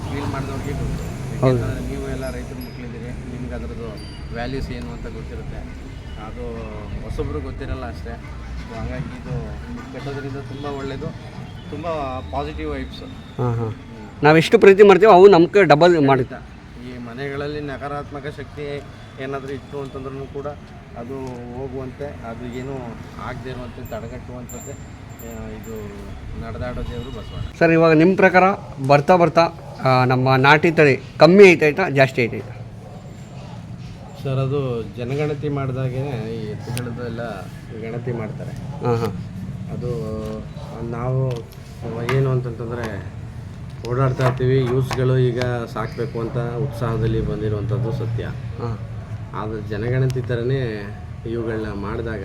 ಫೀಲ್ ಮಾಡಿದವ್ರಿಗೆ ಗೊತ್ತು. ಯಾಕೆಂತಂದರೆ ನೀವು ಎಲ್ಲ ರೈತರ ಮಕ್ಕಳಿದ್ದೀರಿ, ನಿಮ್ಗೆ ಅದರದ್ದು ವ್ಯಾಲ್ಯೂಸ್ ಏನು ಅಂತ ಗೊತ್ತಿರುತ್ತೆ. ಅದು ಹೊಸೊಬ್ರು ಗೊತ್ತಿರಲ್ಲ ಅಷ್ಟೇ. ಸೊ ಹಾಗಾಗಿ ಇದು ಕಟ್ಟೋದ್ರಿಂದ ತುಂಬ ಒಳ್ಳೆಯದು, ತುಂಬ ಪಾಸಿಟಿವ್ ವೈಬ್ಸು. ನಾವೆಷ್ಟು ಪ್ರೀತಿ ಮಾಡ್ತೀವೋ ಅವು ನಮ್ಗೆ ಡಬಲ್ ಮಾಡುತ್ತೆ. ಈ ಮನೆಗಳಲ್ಲಿ ನಕಾರಾತ್ಮಕ ಶಕ್ತಿ ಏನಾದರೂ ಇತ್ತು ಅಂತಂದ್ರೂ ಕೂಡ ಅದು ಹೋಗುವಂತೆ, ಅದು ಏನೂ ಆಗದೆ ಇರುವಂತೆ ತಡೆಗಟ್ಟುವಂಥದ್ದೇ ಇದು ನಡೆದಾಡೋ ದೇವರು ಬಸವಣ್ಣ. ಸರ್, ಇವಾಗ ನಿಮ್ಮ ಪ್ರಕಾರ ಬರ್ತಾ ನಮ್ಮ ನಾಟಿ ತಳಿ ಕಮ್ಮಿ ಐತೈತಾ ಜಾಸ್ತಿ ಐತೈತಾ? ಸರ್, ಅದು ಜನಗಣತಿ ಮಾಡಿದಾಗೇ ಈ ಎತ್ತುಗಳದ್ದು ಎಲ್ಲ ಗಣತಿ ಮಾಡ್ತಾರೆ. ಅದು ನಾವು ಏನು ಅಂತಂತಂದರೆ ಓಡಾಡ್ತಾ ಇರ್ತೀವಿ, ಯೂಸ್ಗಳು ಈಗ ಸಾಕಬೇಕು ಅಂತ ಉತ್ಸಾಹದಲ್ಲಿ ಬಂದಿರುವಂಥದ್ದು ಸತ್ಯ. ಆದರೆ ಜನಗಣತಿ ಥರನೇ ಇವುಗಳನ್ನ ಮಾಡಿದಾಗ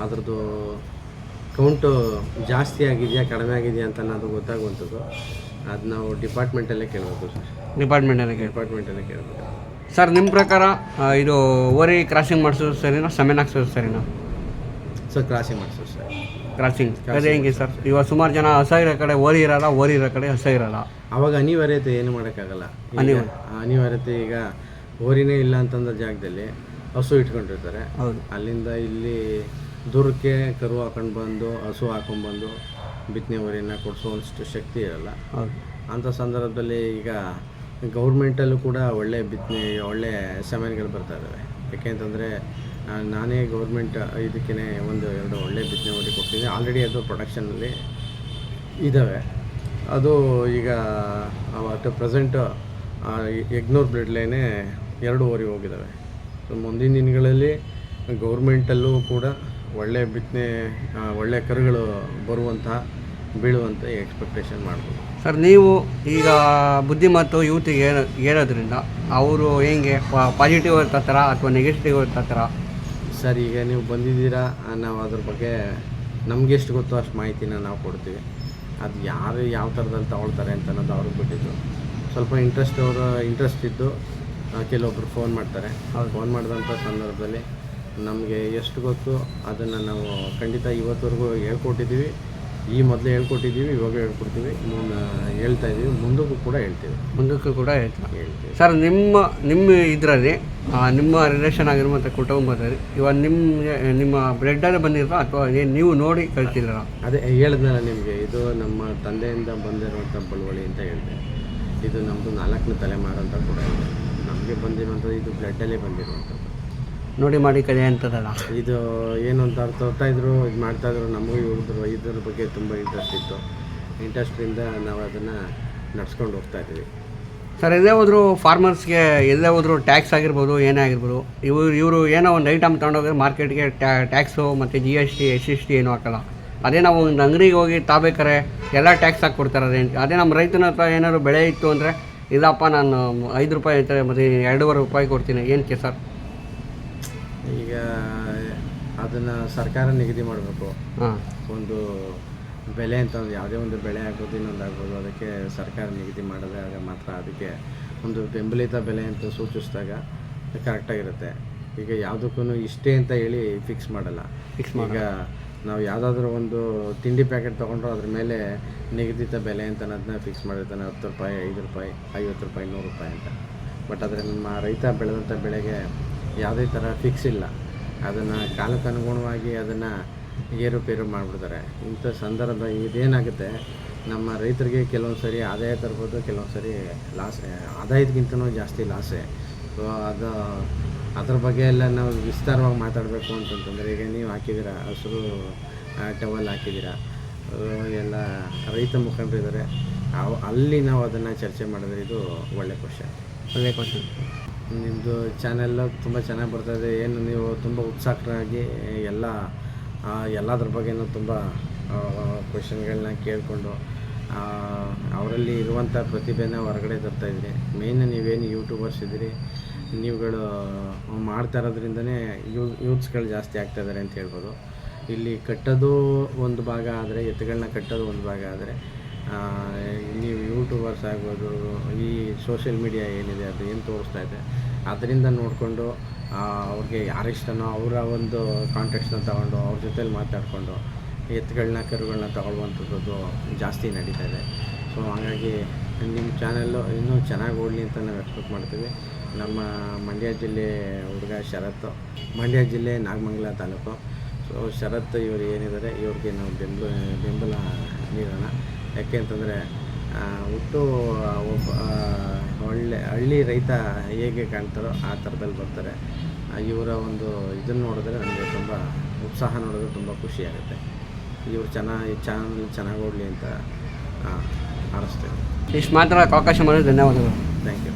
ಅದರದ್ದು ಕೌಂಟು ಜಾಸ್ತಿ ಆಗಿದೆಯಾ ಕಡಿಮೆ ಆಗಿದೆಯಾ ಅಂತ ಅದು ಗೊತ್ತಾಗುವಂಥದ್ದು. ಅದು ನಾವು ಡಿಪಾರ್ಟ್ಮೆಂಟಲ್ಲೇ ಕೇಳಬೇಕು ಸರ್. ಡಿಪಾರ್ಟ್ಮೆಂಟಲ್ಲೇ ಕೇಳಬೇಕು. ಸರ್, ನಿಮ್ಮ ಪ್ರಕಾರ ಇದು ಓರಿ ಕ್ರಾಸಿಂಗ್ ಮಾಡಿಸೋದು ಸರಿನಾ, ಸಮೇನ್ ಹಾಕ್ಸೋದು ಸರಿನಾ? ಸರ್, ಕ್ರಾಸಿಂಗ್ ಮಾಡಿಸೋದು ಸರ್. ಕ್ರಾಸಿಂಗ್ ಅದೇ ಹೆಂಗೆ ಸರ್? ಇವಾಗ ಸುಮಾರು ಜನ ಹಸ ಇರೋ ಕಡೆ ಓರಿ ಇರೋಲ್ಲ, ಓರಿ ಇರೋ ಕಡೆ ಹಸ ಇರೋಲ್ಲ. ಆವಾಗ ಅನಿವಾರ್ಯತೆ ಏನು ಮಾಡೋಕ್ಕಾಗಲ್ಲ. ಅನಿವಾರ್ಯತೆ ಈಗ ಓರಿನೇ ಇಲ್ಲ ಅಂತಂದ ಜಾಗದಲ್ಲಿ ಹಸು ಇಟ್ಕೊಂಡಿರ್ತಾರೆ. ಅಲ್ಲಿಂದ ಇಲ್ಲಿ ದೂರಕ್ಕೆ ಕರು ಹಾಕೊಂಡು ಬಂದು ಹಸು ಹಾಕೊಂಡ್ಬಂದು ಬಿತ್ತನೆ ಓರಿನ ಕೊಡಿಸೋಷ್ಟು ಶಕ್ತಿ ಇರಲ್ಲ. ಅಂಥ ಸಂದರ್ಭದಲ್ಲಿ ಈಗ ಗೌರ್ಮೆಂಟಲ್ಲೂ ಕೂಡ ಒಳ್ಳೆ ಒಳ್ಳೆ ಸಮಾನ್ಗಳು ಬರ್ತಾ ಇದ್ದಾವೆ. ಯಾಕೆಂತಂದರೆ ನಾನೇ ಗೌರ್ಮೆಂಟ್ ಇದಕ್ಕೇ 1-2 ಒಳ್ಳೆ ಬಿತ್ತನೆ ಓರಿ ಕೊಡ್ತೀನಿ. ಆಲ್ರೆಡಿ ಅದು ಪ್ರೊಡಕ್ಷನಲ್ಲಿ ಇದ್ದಾವೆ. ಅದು ಈಗ ಅಟ್ ಪ್ರೆಸೆಂಟ್ ಯಗ್ನೂರ್ ಬ್ಲಡ್ ಲೈನೇ 2 ಹೋಗಿದ್ದಾವೆ. ಸೊ ಮುಂದಿನ ದಿನಗಳಲ್ಲಿ ಗೌರ್ಮೆಂಟಲ್ಲೂ ಕೂಡ ಒಳ್ಳೆ ಬಿತ್ತನೆ ಒಳ್ಳೆ ಕರುಗಳು ಬರುವಂತಹ ಬೀಳುವಂಥ ಎಕ್ಸ್ಪೆಕ್ಟೇಷನ್ ಮಾಡ್ಬೋದು. ಸರ್ ನೀವು ಈಗ ಬುದ್ಧಿಮತ್ತು ಯೂತಿಗೆ ಹೇಳೋದ್ರಿಂದ ಅವರು ಹೆಂಗೆ ಪಾಸಿಟಿವ್ ಇರ್ತಾರ ಅಥವಾ ನೆಗೆಟಿವ್ ಇರ್ತಾರ? ಸರ್ ಈಗ ನೀವು ಬಂದಿದ್ದೀರಾ, ನಾವು ಅದ್ರ ಬಗ್ಗೆ ನಮ್ಗೆ ಎಷ್ಟು ಗೊತ್ತೋ ಅಷ್ಟು ಮಾಹಿತಿನ ನಾವು ಕೊಡ್ತೀವಿ. ಅದು ಯಾರು ಯಾವ ಥರದಲ್ಲಿ ತಗೊಳ್ತಾರೆ ಅಂತ ಅನ್ನೋದು ಅವ್ರಿಗೆ ಬಿಟ್ಟಿದ್ದು. ಸ್ವಲ್ಪ ಇಂಟ್ರೆಸ್ಟ್ ಇದ್ದು ಕೆಲವೊಬ್ಬರು ಫೋನ್ ಮಾಡ್ತಾರೆ. ಫೋನ್ ಮಾಡಿದಂಥ ಸಂದರ್ಭದಲ್ಲಿ ನಮಗೆ ಎಷ್ಟು ಗೊತ್ತು ಅದನ್ನು ನಾವು ಖಂಡಿತ ಇವತ್ತವರೆಗೂ ಹೇಳ್ಕೊಟ್ಟಿದ್ದೀವಿ. ಈ ಮೊದಲೇ ಹೇಳ್ಕೊಟ್ಟಿದ್ದೀವಿ, ಇವಾಗ ಹೇಳ್ಕೊಡ್ತೀವಿ, ಹೇಳ್ತಾ ಇದ್ದೀವಿ, ಮುಂದಕ್ಕೂ ಕೂಡ ಹೇಳ್ತೀವಿ. ಹೇಳ್ತೀವಿ. ಸರ್ ನಿಮ್ಮ ಇದರಲ್ಲಿ ನಿಮ್ಮ ರಿಲೇಷನ್ ಆಗಿರುವಂಥ ಕುಟುಂಬದಲ್ಲಿ ಇವಾಗ ನಿಮ್ಮ ಬ್ಲಡ್ಡಲ್ಲೇ ಬಂದಿರೋ ಅಥವಾ ನೀವು ನೋಡಿ ಕಳ್ತಿದ್ದೀರ? ಅದೇ ಹೇಳಿದ್ನಲ್ಲ ನಿಮಗೆ, ಇದು ನಮ್ಮ ತಂದೆಯಿಂದ ಬಂದಿರುವಂಥ ಬಳುವಳಿ ಅಂತ ಹೇಳಿದೆ. ಇದು ನಮ್ಮದು 4ನೇ ತಲೆಮಾರು ಅಂತ ಕೂಡ ಇದೆ. ನಮಗೆ ಬಂದಿರುವಂಥದ್ದು ಇದು ಬ್ಲಡ್ಡಲ್ಲೇ ಬಂದಿರುವಂಥದ್ದು. ನೋಡಿ ಮಾಡಿ ಕಲೆ ಅಂತದಲ್ಲ ಇದು ಏನು ಅಂತ ತೋರ್ತಾಯಿದ್ರು, ಇದು ಮಾಡ್ತಾಯಿದ್ರು. ನಮಗೂ ಇದ್ರ ಬಗ್ಗೆ ತುಂಬ ಇಂಟ್ರೆಸ್ಟಿಂದ ನಾವು ಅದನ್ನು ನಡ್ಸ್ಕೊಂಡು ಹೋಗ್ತಾಯಿದ್ದೀವಿ. ಸರ್ ಎಲ್ಲೇ ಹೋದ್ರು ಫಾರ್ಮರ್ಸ್ಗೆ ಎಲ್ಲೇ ಹೋದ್ರು ಟ್ಯಾಕ್ಸ್ ಆಗಿರ್ಬೋದು, ಏನೇ ಆಗಿರ್ಬೋದು, ಇವರು ಏನೋ ಒಂದು ಐಟಮ್ ತೊಗೊಂಡೋಗಿದ್ರೆ ಮಾರ್ಕೆಟ್ಗೆ ಟ್ಯಾಕ್ಸು ಮತ್ತು GST SST ಏನೂ ಹಾಕಲ್ಲ. ಅದೇ ನಾವು ಒಂದು ಅಂಗಡಿಗೆ ಹೋಗಿ ತಾಬೇಕಾರೆ ಎಲ್ಲ ಟ್ಯಾಕ್ಸ್ ಹಾಕ್ಕೊಡ್ತಾರೆ. ಅದೇ ನಮ್ಮ ರೈತನ ಹತ್ರ ಏನಾದ್ರು ಬೆಳೆ ಇತ್ತು ಅಂದರೆ, ಇಲ್ಲಪ್ಪ ನಾನು 5 ರೂಪಾಯಿ ಐತಾರೆ ಮತ್ತು 2.5 ರೂಪಾಯಿ ಕೊಡ್ತೀನಿ, ಏನಕ್ಕೆ ಸರ್? ಈಗ ಅದನ್ನು ಸರ್ಕಾರ ನಿಗದಿ ಮಾಡಬೇಕು. ಒಂದು ಬೆಲೆ ಅಂತ ಯಾವುದೇ ಒಂದು ಬೆಳೆ ಆಗ್ಬೋದು, ಇನ್ನೊಂದು ಆಗ್ಬೋದು, ಅದಕ್ಕೆ ಸರ್ಕಾರ ನಿಗದಿ ಮಾಡಿದಾಗ ಮಾತ್ರ ಅದಕ್ಕೆ ಒಂದು ಬೆಂಬಲಿತ ಬೆಲೆ ಅಂತ ಸೂಚಿಸಿದಾಗ ಕರೆಕ್ಟಾಗಿರುತ್ತೆ. ಈಗ ಯಾವುದಕ್ಕೂ ಇಷ್ಟೇ ಅಂತ ಹೇಳಿ ಫಿಕ್ಸ್ ಮಾಡಲ್ಲ. ಈಗ ನಾವು ಯಾವುದಾದ್ರೂ ಒಂದು ತಿಂಡಿ ಪ್ಯಾಕೆಟ್ ತೊಗೊಂಡ್ರು ಅದ್ರ ಮೇಲೆ ನಿಗದಿತ ಬೆಲೆ ಅಂತ ಅದನ್ನ ಫಿಕ್ಸ್ ಮಾಡಿರ್ತಾನೆ. 10 ರೂಪಾಯಿ, 5 ರೂಪಾಯಿ, 50 ರೂಪಾಯಿ, 100 ರೂಪಾಯಿ ಅಂತ. ಬಟ್ ಆದರೆ ನಮ್ಮ ರೈತ ಬೆಳೆದಂಥ ಬೆಳೆಗೆ ಯಾವುದೇ ಥರ ಫಿಕ್ಸ್ ಇಲ್ಲ. ಅದನ್ನು ಕಾಲಕ್ಕೆ ಅನುಗುಣವಾಗಿ ಅದನ್ನು ಏರುಪೇರು ಮಾಡಿಬಿಡ್ತಾರೆ. ಇಂಥ ಸಂದರ್ಭ ಇದೇನಾಗುತ್ತೆ, ನಮ್ಮ ರೈತರಿಗೆ ಕೆಲವೊಂದು ಸರಿ ಆದಾಯ ತರ್ಬೋದು, ಕೆಲವೊಂದು ಸರಿ ಲಾಸೇ, ಆದಾಯಕ್ಕಿಂತನೂ ಜಾಸ್ತಿ ಲಾಸೇ. ಸೊ ಅದ್ರ ಬಗ್ಗೆ ಎಲ್ಲ ನಾವು ವಿಸ್ತಾರವಾಗಿ ಮಾತಾಡಬೇಕು ಅಂತಂತಂದರೆ, ಈಗ ನೀವು ಹಾಕಿದ್ದೀರ ಹಸಿರು ಟವಲ್ ಹಾಕಿದ್ದೀರಾ, ಎಲ್ಲ ರೈತ ಮುಖಂಡರಿದ್ದಾರೆ, ಅಲ್ಲಿ ನಾವು ಅದನ್ನು ಚರ್ಚೆ ಮಾಡಿದ್ರೆ ಇದು ಒಳ್ಳೆ ಕ್ವಶನ್. ನಿಮ್ಮದು ಚಾನೆಲ್ಲು ತುಂಬ ಚೆನ್ನಾಗಿ ಬರ್ತಾಯಿದೆ. ಏನು ನೀವು ತುಂಬ ಉತ್ಸಾಹರಾಗಿ ಎಲ್ಲದ್ರ ಬಗ್ಗೆನೂ ತುಂಬ ಕ್ವೆಶನ್ಗಳನ್ನ ಕೇಳಿಕೊಂಡು ಅವರಲ್ಲಿ ಇರುವಂಥ ಪ್ರತಿಭೆನ ಹೊರಗಡೆ ತರ್ತಾಯಿದ್ರಿ. ಮೇಯ್ನ್ ನೀವೇನು ಯೂಟ್ಯೂಬರ್ಸ್ ಇದ್ದೀರಿ, ನೀವುಗಳು ಮಾಡ್ತಾ ಇರೋದ್ರಿಂದನೇ ಯೂತ್ಸ್ಗಳು ಜಾಸ್ತಿ ಆಗ್ತಾಯಿದ್ದಾರೆ ಅಂತ ಹೇಳ್ಬೋದು. ಇಲ್ಲಿ ಕಟ್ಟೋದು ಒಂದು ಭಾಗ ಆದರೆ, ಎತ್ತುಗಳನ್ನ ಕಟ್ಟೋದು ಒಂದು ಭಾಗ ಆದರೆ, ನೀವು ಯೂಟ್ಯೂಬರ್ಸ್ ಆಗ್ಬೋದು, ಈ ಸೋಷಿಯಲ್ ಮೀಡಿಯಾ ಏನಿದೆ ಅದು ಏನು ತೋರಿಸ್ತಾ ಇದೆ ಅದರಿಂದ ನೋಡಿಕೊಂಡು ಅವ್ರಿಗೆ ಯಾರಿಷ್ಟನೋ ಅವರ ಒಂದು ಕಾಂಟ್ಯಾಕ್ಟ್ಸ್ನ ತಗೊಂಡು ಅವ್ರ ಜೊತೇಲಿ ಮಾತಾಡಿಕೊಂಡು ಎತ್ತುಗಳನ್ನ ಕರುಗಳನ್ನ ತಗೊಳ್ಳುವಂಥದ್ದು ಜಾಸ್ತಿ ನಡೀತಾ ಇದೆ. ಸೊ ಹಾಗಾಗಿ ನಿಮ್ಮ ಚಾನೆಲ್ಲು ಇನ್ನೂ ಚೆನ್ನಾಗಿ ಓಡಲಿ ಅಂತ ನಾವು ಎಕ್ಸ್ಪೆಕ್ಟ್ ಮಾಡ್ತೀವಿ. ನಮ್ಮ ಮಂಡ್ಯ ಜಿಲ್ಲೆ ಹುಡುಗ ಶರತ್, ಮಂಡ್ಯ ಜಿಲ್ಲೆ ನಾಗಮಂಗಲ ತಾಲೂಕು. ಸೊ ಶರತ್ ಇವರು ಏನಿದ್ದಾರೆ, ಇವ್ರಿಗೆ ನಾವು ಬೆಂಬಲ ನೀಡೋಣ. ಯಾಕೆ ಅಂತಂದರೆ ಹುಟ್ಟು ಒಬ್ಬ ಒಳ್ಳೆ ಹಳ್ಳಿ ರೈತ ಹೇಗೆ ಕಾಣ್ತಾರೋ ಆ ಥರದಲ್ಲಿ ಬರ್ತಾರೆ. ಇವರ ಒಂದು ಇದನ್ನು ನೋಡಿದ್ರೆ ನಮಗೆ ತುಂಬ ಉತ್ಸಾಹ, ನೋಡಿದ್ರೆ ತುಂಬ ಖುಷಿಯಾಗುತ್ತೆ. ಇವರು ಈ ಚಾನಲ್ ಚೆನ್ನಾಗಿ ಓಡಲಿ ಅಂತ ಹಾರೈಸ್ತೇವೆ. ಇಷ್ಟು ಮಾತ್ರ ಅವಕಾಶ ಮಾಡೋದು ಧನ್ಯವಾದಗಳು. Thank you.